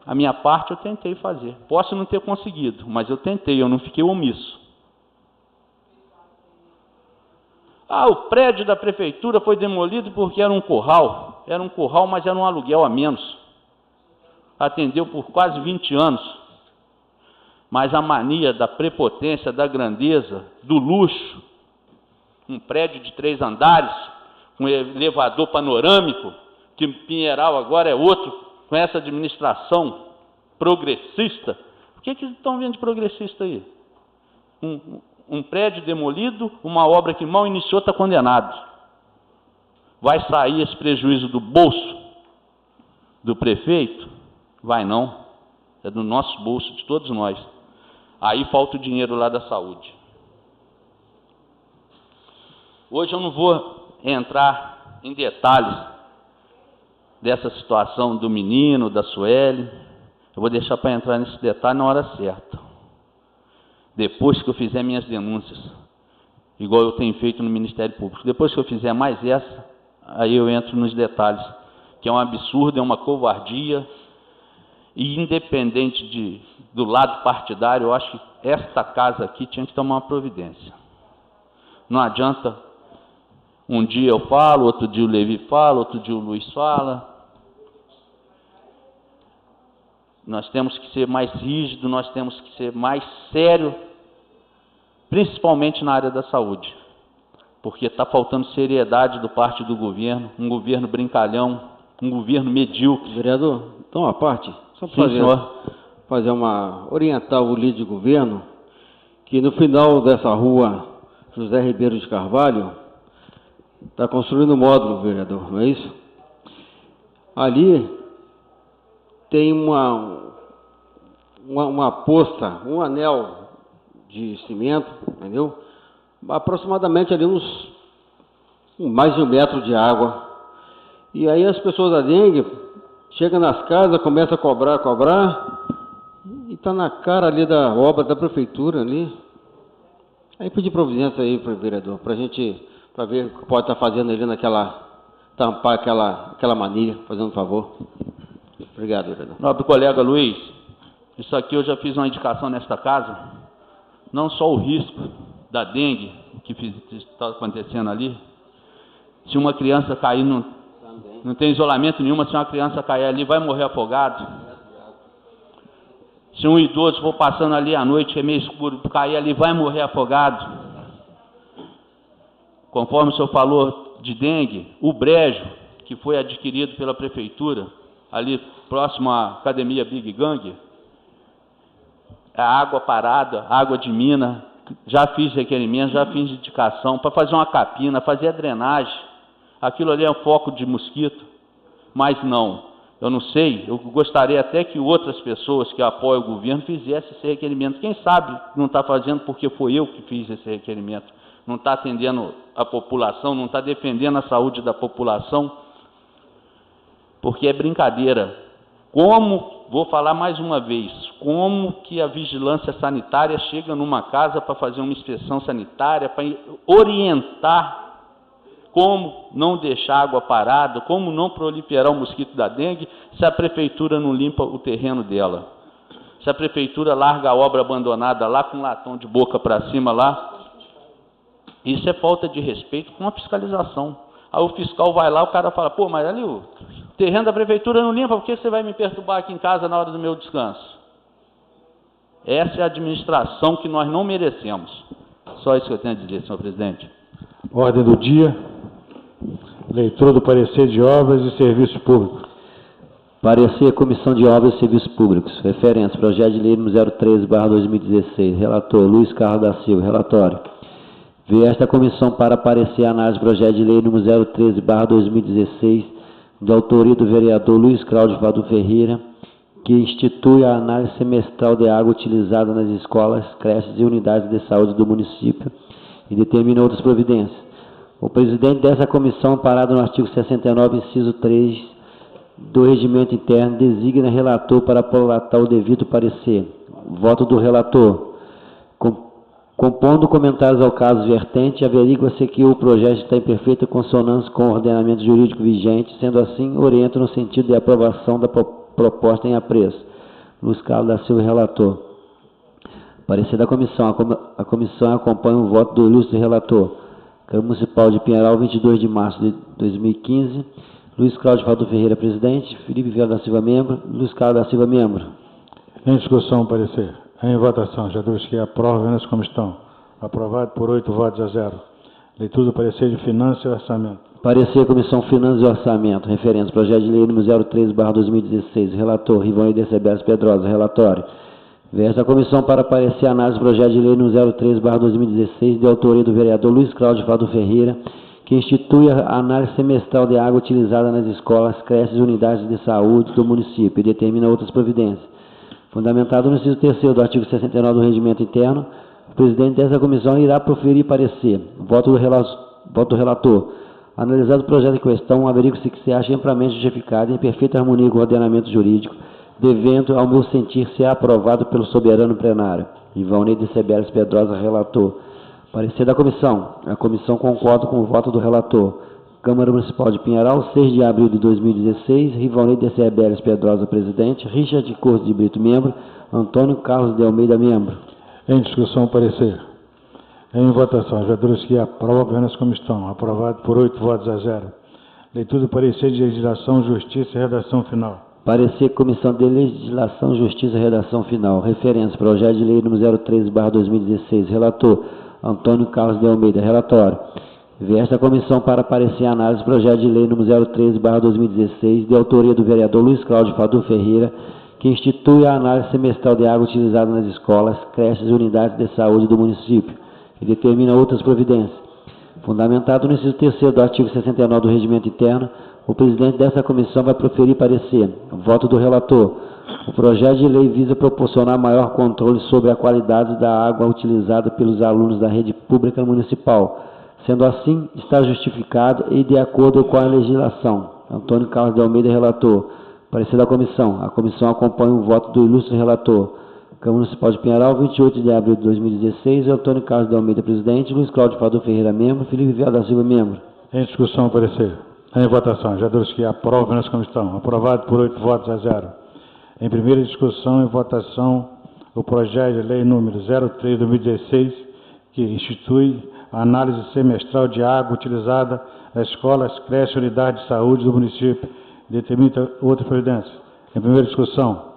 a minha parte eu tentei fazer. Posso não ter conseguido, mas eu tentei, eu não fiquei omisso. O prédio da prefeitura foi demolido porque era um curral. Era um curral, mas era um aluguel a menos. Atendeu por quase 20 anos. Mas a mania da prepotência, da grandeza, do luxo, um prédio de 3 andares, com elevador panorâmico, que Pinheiral agora é outro, com essa administração progressista. O que estão vendo de progressista aí? Um prédio demolido, uma obra que mal iniciou está condenado. Vai sair esse prejuízo do bolso do prefeito? Vai não. É do nosso bolso, de todos nós. Aí falta o dinheiro lá da saúde. Hoje eu não vou entrar em detalhes dessa situação do menino, da Sueli. Eu vou deixar para entrar nesse detalhe na hora certa. Depois que eu fizer minhas denúncias, igual eu tenho feito no Ministério Público. Depois que eu fizer mais essa, aí eu entro nos detalhes, que é um absurdo, é uma covardia, e independente do lado partidário, eu acho que esta casa aqui tinha que tomar uma providência. Não adianta, um dia eu falo, outro dia o Levi fala, outro dia o Luiz fala. Nós temos que ser mais rígidos, nós temos que ser mais sérios, principalmente na área da saúde, porque está faltando seriedade do parte do governo, um governo brincalhão, um governo medíocre. Vereador, então a parte, só para orientar o líder de governo, que no final dessa rua José Ribeiro de Carvalho, está construindo um módulo, vereador, não é isso? Ali tem uma posta, um anel de cimento, entendeu? Aproximadamente ali mais de 1 metro de água. E aí as pessoas da dengue chegam nas casas, começam a cobrar, e está na cara ali da obra da prefeitura ali. Aí pedir providência aí para o vereador, para ver o que pode estar fazendo ali tampar aquela manilha, fazendo um favor. Obrigado, vereador. Nobre colega Luiz, isso aqui eu já fiz uma indicação nesta casa, não só o risco da dengue, que está acontecendo ali, se uma criança cair, não tem isolamento nenhum, se uma criança cair ali, vai morrer afogado. Se um idoso for passando ali à noite, que é meio escuro, cair ali, vai morrer afogado. Conforme o senhor falou de dengue, o brejo, que foi adquirido pela prefeitura, ali próximo à academia Big Gang, a água parada, água de mina, já fiz requerimento, já fiz indicação para fazer uma capina, fazer a drenagem. Aquilo ali é um foco de mosquito, mas não, eu não sei, eu gostaria até que outras pessoas que apoiam o governo fizessem esse requerimento. Quem sabe não está fazendo porque foi eu que fiz esse requerimento, não está atendendo a população, não está defendendo a saúde da população, porque é brincadeira. Vou falar mais uma vez, como que a vigilância sanitária chega numa casa para fazer uma inspeção sanitária, para orientar como não deixar água parada, como não proliferar o mosquito da dengue, se a prefeitura não limpa o terreno dela. Se a prefeitura larga a obra abandonada lá, com um latão de boca para cima lá, isso é falta de respeito com a fiscalização. Aí o fiscal vai lá, o cara fala, pô, mas ali o terreno da prefeitura não limpa, por que você vai me perturbar aqui em casa na hora do meu descanso? Essa é a administração que nós não merecemos. Só isso que eu tenho a dizer, senhor presidente. Ordem do dia. Leitura do parecer de obras e serviços públicos. Parecer Comissão de Obras e Serviços Públicos. Referência, projeto de lei número 013/2016. Relator, Luiz Carlos da Silva. Relatório. Vê esta comissão para parecer a análise do projeto de lei número 013/2016, de autoria do vereador Luiz Cláudio Vado Ferreira, que institui a análise semestral de água utilizada nas escolas, creches e unidades de saúde do município e determina outras providências. O presidente dessa comissão, amparado no artigo 69, inciso 3 do Regimento Interno, designa relator para prolatar o devido parecer. Voto do relator. Compondo comentários ao caso vertente, averigua-se que o projeto está em perfeita consonância com o ordenamento jurídico vigente, sendo assim, orienta no sentido de aprovação da proposta em apreço. Luiz Carlos da Silva, relator. Parecer da comissão. A comissão acompanha o voto do ilustre relator. Câmara Municipal de Pinheiral, 22 de março de 2015. Luiz Cláudio Vado Ferreira, presidente. Felipe Vieira da Silva, membro. Luiz Carlos da Silva, membro. Em discussão, parecer. Em votação, já todos que aprovam nessa comissão. Aprovado por 8 votos a 0. Leitura do parecer de Finanças e Orçamento. Parecer Comissão Finanças e Orçamento. Referência, projeto de lei número 013/2016. Relator, Rivone Decebes Pedrosa. Relatório. Versa a comissão para parecer a análise do projeto de lei número 013/2016, de autoria do vereador Luiz Cláudio Vado Ferreira, que institui a análise semestral de água utilizada nas escolas, creches e unidades de saúde do município e determina outras providências. Fundamentado no inciso 3º do artigo 69 do Regimento Interno, o presidente dessa comissão irá proferir parecer. Voto do relator. Analisado o projeto em questão, averiguo-se que se acha amplamente justificado e em perfeita harmonia com o ordenamento jurídico, devendo, ao meu sentir, ser aprovado pelo soberano plenário. Ivanei de Cebeles Pedrosa, relator. Parecer da comissão. A comissão concorda com o voto do relator. Câmara Municipal de Pinheiral, 6 de abril de 2016, Rivanei de Cebeles Pedrosa, presidente, Richard Cortes de Brito, membro, Antônio Carlos de Almeida, membro. Em discussão, parecer. Em votação, vereadores que aprovam, apenas como estão. Aprovado por 8 votos a 0. Leitura do parecer de legislação, justiça e redação final. Parecer Comissão de Legislação, Justiça e Redação Final. Referência, projeto de lei número 013/2016. Relator, Antônio Carlos de Almeida. Relatório. Vê esta comissão para parecer análise do projeto de lei número 013/2016, de autoria do vereador Luiz Cláudio Fadu Ferreira, que institui a análise semestral de água utilizada nas escolas, creches e unidades de saúde do município, e determina outras providências. Fundamentado no inciso 3º do artigo 69 do Regimento Interno, o presidente dessa comissão vai proferir parecer. Voto do relator. O projeto de lei visa proporcionar maior controle sobre a qualidade da água utilizada pelos alunos da rede pública municipal. Sendo assim, está justificado e de acordo com a legislação. Antônio Carlos de Almeida, relator. Parecer da comissão. A comissão acompanha o voto do ilustre relator. Câmara Municipal de Pinheiral, 28 de abril de 2016, Antônio Carlos de Almeida, presidente, Luiz Cláudio Fadu Ferreira, membro, Felipe Vieira da Silva, membro. Em discussão, parecer. Em votação, vereadores que aprovam, nessa comissão. Aprovado por 8 votos a 0. Em primeira discussão e votação, o projeto de lei número 03/2016, que institui a análise semestral de água utilizada nas escolas, creches e unidades de saúde do município, determina outra providência. Em primeira discussão.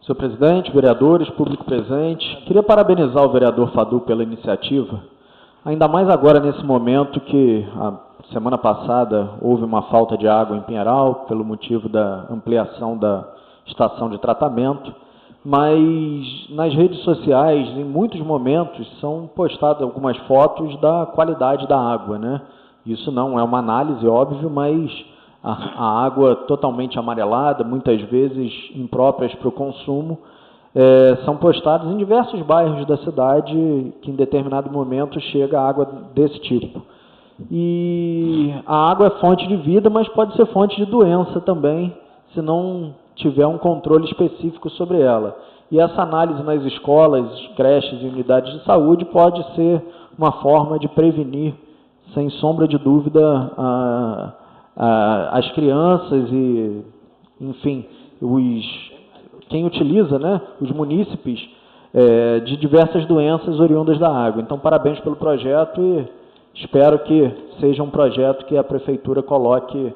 Senhor presidente, vereadores, público presente, queria parabenizar o vereador Fadu pela iniciativa, ainda mais agora nesse momento que a semana passada houve uma falta de água em Pinheiral, pelo motivo da ampliação da estação de tratamento, mas nas redes sociais, em muitos momentos, são postadas algumas fotos da qualidade da água, né? Isso não é uma análise, óbvio, mas a água totalmente amarelada, muitas vezes impróprias para o consumo, são postadas em diversos bairros da cidade que em determinado momento chega água desse tipo. E a água é fonte de vida, mas pode ser fonte de doença também, se não tiver um controle específico sobre ela. E essa análise nas escolas, creches e unidades de saúde pode ser uma forma de prevenir, sem sombra de dúvida, as crianças e, enfim, quem utiliza, né, os munícipes, de diversas doenças oriundas da água. Então, parabéns pelo projeto e espero que seja um projeto que a Prefeitura coloque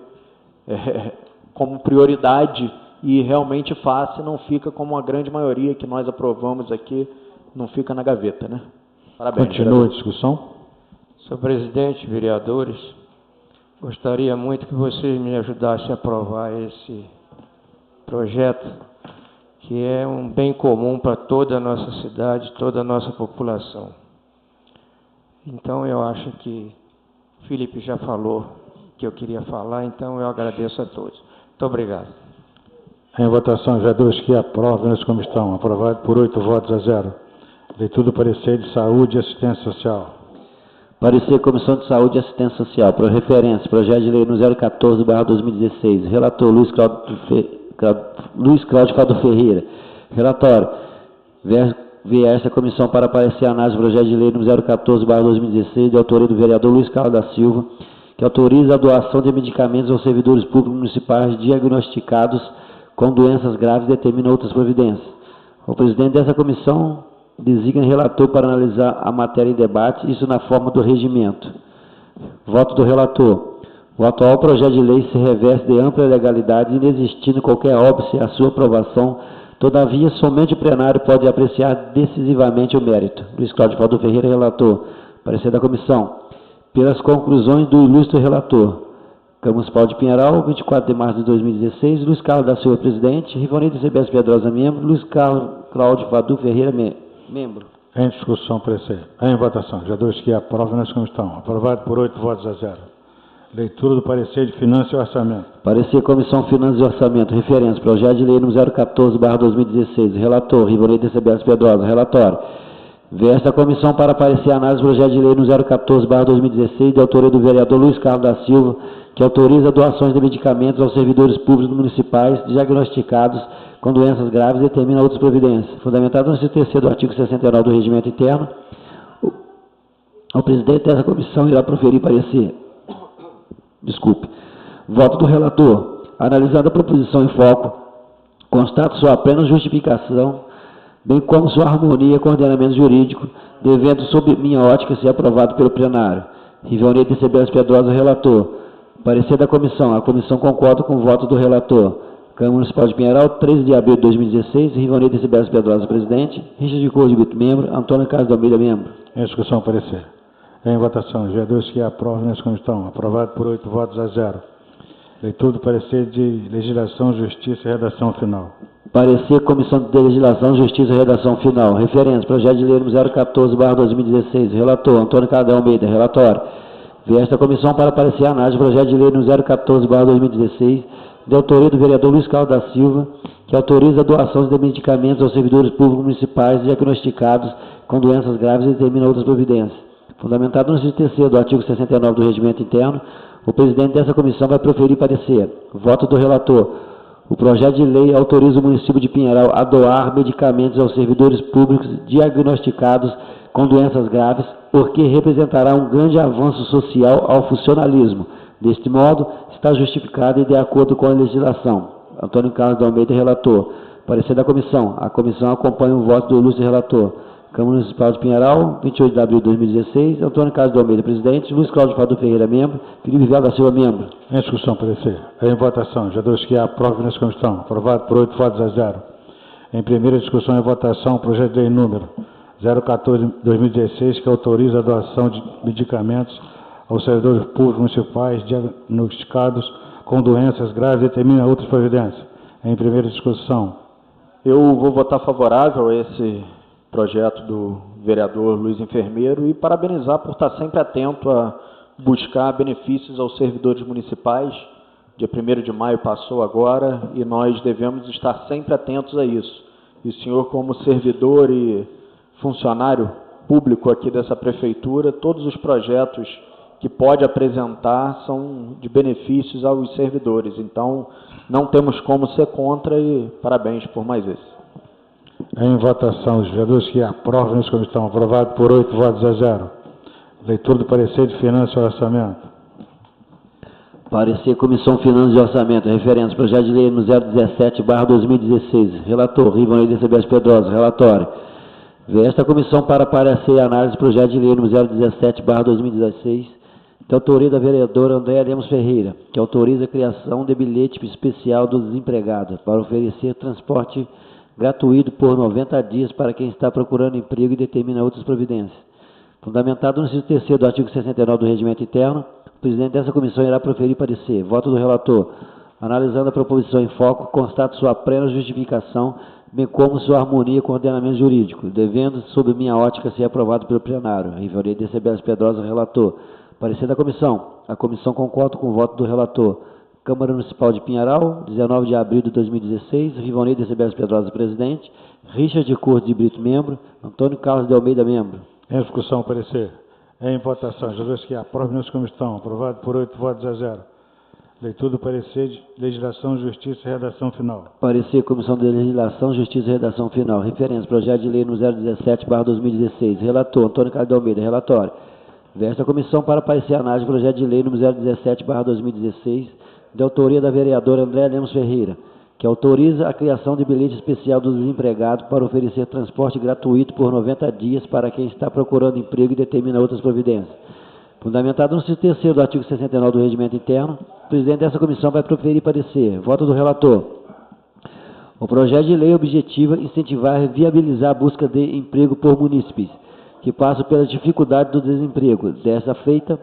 como prioridade e realmente faça, e não fica como a grande maioria que nós aprovamos aqui, não fica na gaveta, né? Parabéns. Continua a discussão. Senhor presidente, vereadores, gostaria muito que vocês me ajudassem a aprovar esse projeto, que é um bem comum para toda a nossa cidade, toda a nossa população. Então, eu acho que o Felipe já falou que eu queria falar, então eu agradeço a todos. Muito obrigado. Em votação, vereadores que aprovam, nessa comissão. Aprovado por 8 votos a 0. Leitura do parecer de saúde e assistência social. Parecer Comissão de Saúde e Assistência Social. Por referência, projeto de lei no 014/2016. Relator Luiz Cláudio Fadu Ferreira. Relatório. Vê esta comissão para parecer análise do projeto de lei no 014/2016, de autoria do vereador Luiz Carlos da Silva, que autoriza a doação de medicamentos aos servidores públicos municipais diagnosticados com doenças graves e determina outras providências. O presidente dessa comissão designa relator para analisar a matéria em debate, isso na forma do regimento. Voto do relator. O atual projeto de lei se reveste de ampla legalidade, inexistindo qualquer óbice à sua aprovação. Todavia, somente o plenário pode apreciar decisivamente o mérito. Luiz Cláudio Fadu Ferreira, relator. Parecer da comissão. Pelas conclusões do ilustre relator. Câmara Municipal de Pinheiral, 24 de março de 2016, Luiz Carlos da Silva, presidente, Rivanei de Cebeles Pedrosa, membro, Luiz Cláudio Fadu Ferreira, membro. Em discussão, parecer. Em votação, vereadores que aprovam, nessa comissão. Aprovado por 8 votos a 0. Leitura do parecer de finanças e orçamento. Parecer Comissão Finanças e Orçamento. Referência, projeto de lei número 014/2016. Relator, Rivanei de Cebeles Pedrosa. Relatório. Versa a comissão para parecer a análise do projeto de lei no 014/2016, de autoria do vereador Luiz Carlos da Silva, que autoriza doações de medicamentos aos servidores públicos municipais diagnosticados com doenças graves e determina outras providências. Fundamentado no inciso 3º do artigo 69 do Regimento Interno, o presidente dessa comissão irá proferir parecer. Voto do relator. Analisada a proposição em foco, constato sua plena justificação, bem como sua harmonia com o ordenamento jurídico, devendo, sob minha ótica, ser aprovado pelo plenário. Rivelney de Cebelas Pedrosa, relator. Parecer da comissão. A comissão concorda com o voto do relator. Câmara Municipal de Pinheiral, 13 de abril de 2016. Rivelney de Cebelas Pedrosa, presidente. Richard de Cor de Brito, membro. Antônio Carlos de Almeida, membro. Em discussão, parecer. Em votação, os vereadores que aprovam nessa comissão. Aprovado por 8 votos a 0. Leitura do parecer de legislação, justiça e redação final. Parecer Comissão de Legislação, Justiça e Redação Final. Referência, projeto de lei número 014/2016. Relator, Antônio Carlos de Almeida. Relatório. Esta comissão para parecer a análise do projeto de lei número 014/2016, de autoria do vereador Luiz Carlos da Silva, que autoriza a doação de medicamentos aos servidores públicos municipais diagnosticados com doenças graves e determina outras providências. Fundamentado no inciso 3º do artigo 69 do Regimento Interno, o presidente dessa comissão vai proferir parecer. Voto do relator. O projeto de lei autoriza o município de Pinheiral a doar medicamentos aos servidores públicos diagnosticados com doenças graves, porque representará um grande avanço social ao funcionalismo. Deste modo, está justificado e de acordo com a legislação. Antônio Carlos de Almeida, relator. Parecer da comissão. A comissão acompanha o voto do ilustre relator. Câmara Municipal de Pinheiral, 28 de abril de 2016. Antônio Carlos de Almeida, presidente. Luiz Cláudio Fado Ferreira, membro. Felipe Vial da Silva, membro. Em discussão, parecer. Em votação, os vereadores que aprovam nessa comissão. Aprovado por 8 votos a 0. Em primeira discussão e votação, o projeto de lei número 014/2016, que autoriza a doação de medicamentos aos servidores públicos municipais diagnosticados com doenças graves e determina outras providências. Em primeira discussão. Eu vou votar favorável a esse projeto do vereador Luiz Enfermeiro e parabenizar por estar sempre atento a buscar benefícios aos servidores municipais. Dia 1º de maio passou agora e nós devemos estar sempre atentos a isso. E o senhor, como servidor e funcionário público aqui dessa prefeitura, todos os projetos que pode apresentar são de benefícios aos servidores. Então, não temos como ser contra e parabéns por mais esse. Em votação, os vereadores que aprovam nessa comissão. Aprovado por 8 votos a 0. Leitura do parecer de finanças e orçamento. Parecer Comissão Finanças e Orçamento. Referência, projeto de lei no 017/2016. Relator, Rivelney de Cebelas Pedrosa. Relatório. Esta comissão para parecer a análise do projeto de lei no 017/2016, de autoria da vereadora Andréa Lemos Ferreira, que autoriza a criação de bilhete especial do desempregado para oferecer transporte gratuito por 90 dias para quem está procurando emprego e determina outras providências. Fundamentado no inciso 3º do artigo 69 do Regimento Interno, o presidente dessa comissão irá proferir parecer. Voto do relator. Analisando a proposição em foco, constato sua plena justificação, bem como sua harmonia com o ordenamento jurídico, devendo, sob minha ótica, ser aprovado pelo plenário. Rivelney de Cebelas Pedrosa, relator. Parecer da comissão. A comissão concorda com o voto do relator. Câmara Municipal de Pinheiral, 19 de abril de 2016. Rivelney de Cebelas Pedrosa, presidente. Richard de Cor de Brito, membro. Antônio Carlos de Almeida, membro. Em discussão, parecer. Em votação, os vereadores que aprovam nessa comissão. Aprovado por 8 votos a 0. Leitura do parecer de legislação, justiça e redação final. Parecer Comissão de Legislação, Justiça e Redação Final. Referência, projeto de lei no 017/2016. Relator, Antônio Carlos de Almeida. Relatório. Esta comissão para parecer a análise do projeto de lei no 017/2016, de autoria da vereadora Andréa Lemos Ferreira, que autoriza a criação de bilhete especial do desempregado para oferecer transporte gratuito por 90 dias para quem está procurando emprego e determina outras providências. Fundamentado no inciso 3º do artigo 69 do Regimento Interno, o presidente dessa comissão vai proferir parecer. Voto do relator. O projeto de lei objetiva incentivar e viabilizar a busca de emprego por munícipes que passam pela dificuldade do desemprego. Dessa feita,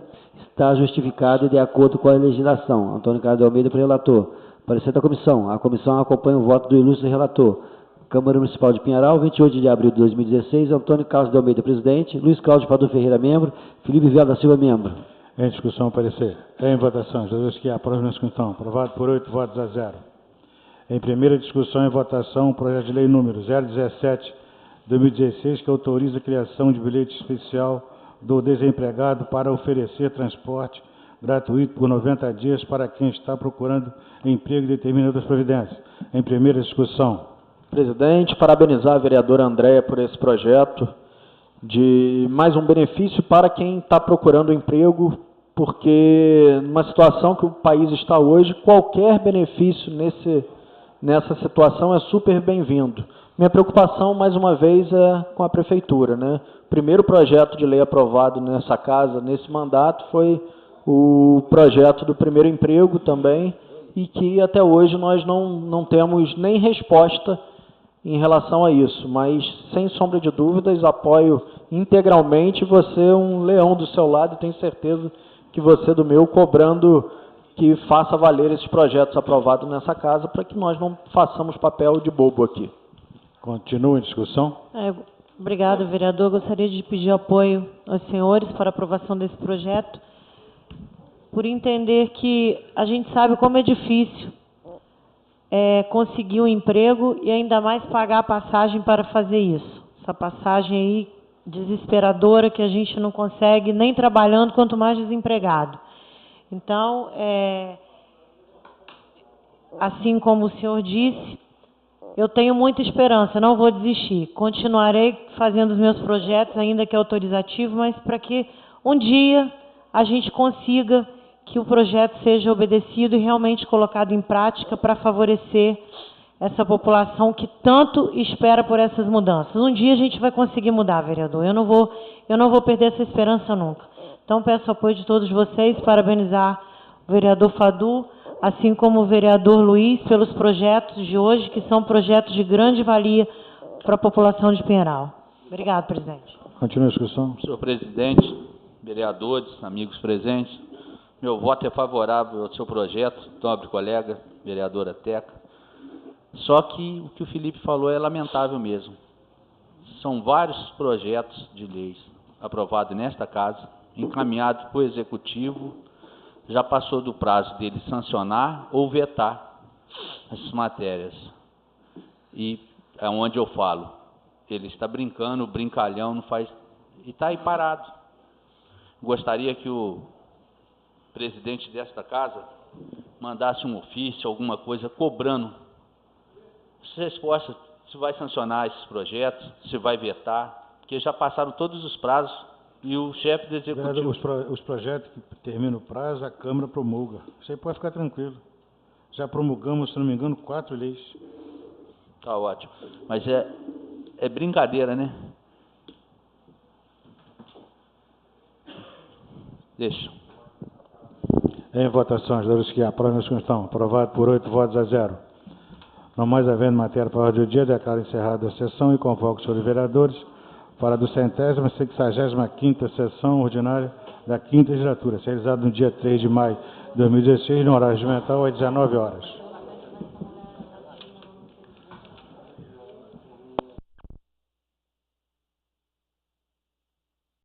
está justificado e de acordo com a legislação. Antônio Carlos de Almeida, relator. Parecer da comissão. A comissão acompanha o voto do ilustre relator. Câmara Municipal de Pinheiral, 28 de abril de 2016. Antônio Carlos de Almeida, presidente. Luiz Cláudio Fado Ferreira, membro. Felipe Vial da Silva, membro. Em discussão, parecer. Em votação, os vereadores que aprovam nessa comissão. Aprovado por 8 votos a 0. Em primeira discussão e votação, o projeto de lei número 2016, que autoriza a criação de bilhete especial do desempregado para oferecer transporte gratuito por 90 dias para quem está procurando emprego e determina outras providências. Em primeira discussão. Presidente, parabenizar a vereadora Andréia por esse projeto de mais um benefício para quem está procurando emprego, porque numa situação que o país está hoje, qualquer benefício nessa situação é super bem-vindo. Minha preocupação, mais uma vez, é com a Prefeitura, né? O primeiro projeto de lei aprovado nessa casa, nesse mandato, foi o projeto do primeiro emprego também, e que até hoje nós não temos nem resposta em relação a isso, mas, sem sombra de dúvidas, apoio integralmente. Você é um leão do seu lado e tenho certeza que você do meu, cobrando que faça valer esses projetos aprovados nessa casa, para que nós não façamos papel de bobo aqui. Continua a discussão. Obrigado, vereador. Gostaria de pedir apoio aos senhores para a aprovação desse projeto, por entender que a gente sabe como é difícil conseguir um emprego e ainda mais pagar a passagem para fazer isso. Essa passagem aí desesperadora que a gente não consegue nem trabalhando, quanto mais desempregado. Então, assim como o senhor disse, eu tenho muita esperança, não vou desistir. Continuarei fazendo os meus projetos, ainda que autorizativo, mas para que um dia a gente consiga que o projeto seja obedecido e realmente colocado em prática para favorecer essa população que tanto espera por essas mudanças. Um dia a gente vai conseguir mudar, vereador. Eu não vou perder essa esperança nunca. Então, peço o apoio de todos vocês, parabenizar o vereador Fadu, assim como o vereador Luiz, pelos projetos de hoje, que são projetos de grande valia para a população de Pinheiral. Obrigado, presidente. Continua a discussão. Senhor presidente, vereadores, amigos presentes, meu voto é favorável ao seu projeto, nobre colega, vereadora Teca. Só que o que o Felipe falou é lamentável mesmo. São vários projetos de leis aprovados nesta casa, encaminhados para o Executivo, já passou do prazo dele sancionar ou vetar essas matérias. E é onde eu falo, ele está brincando, brincalhão, não faz... E está aí parado. Gostaria que o presidente desta casa mandasse um ofício, alguma coisa, cobrando resposta, se vai sancionar esses projetos, se vai vetar, porque já passaram todos os prazos e o chefe do Executivo... Os projetos que terminam o prazo, a Câmara promulga. Isso aí pode ficar tranquilo. Já promulgamos, se não me engano, 4 leis. Tá ótimo. Mas é brincadeira, né? Deixa. Em votação, os senhores que aprovam a questão. Aprovado por 8 votos a 0. Não mais havendo matéria para a ordem do dia, declaro encerrada a sessão e convoco os senhores vereadores para a 265ª sessão ordinária da 5ª legislatura, realizada no dia 3 de maio de 2016, no horário regimental, às 19 horas.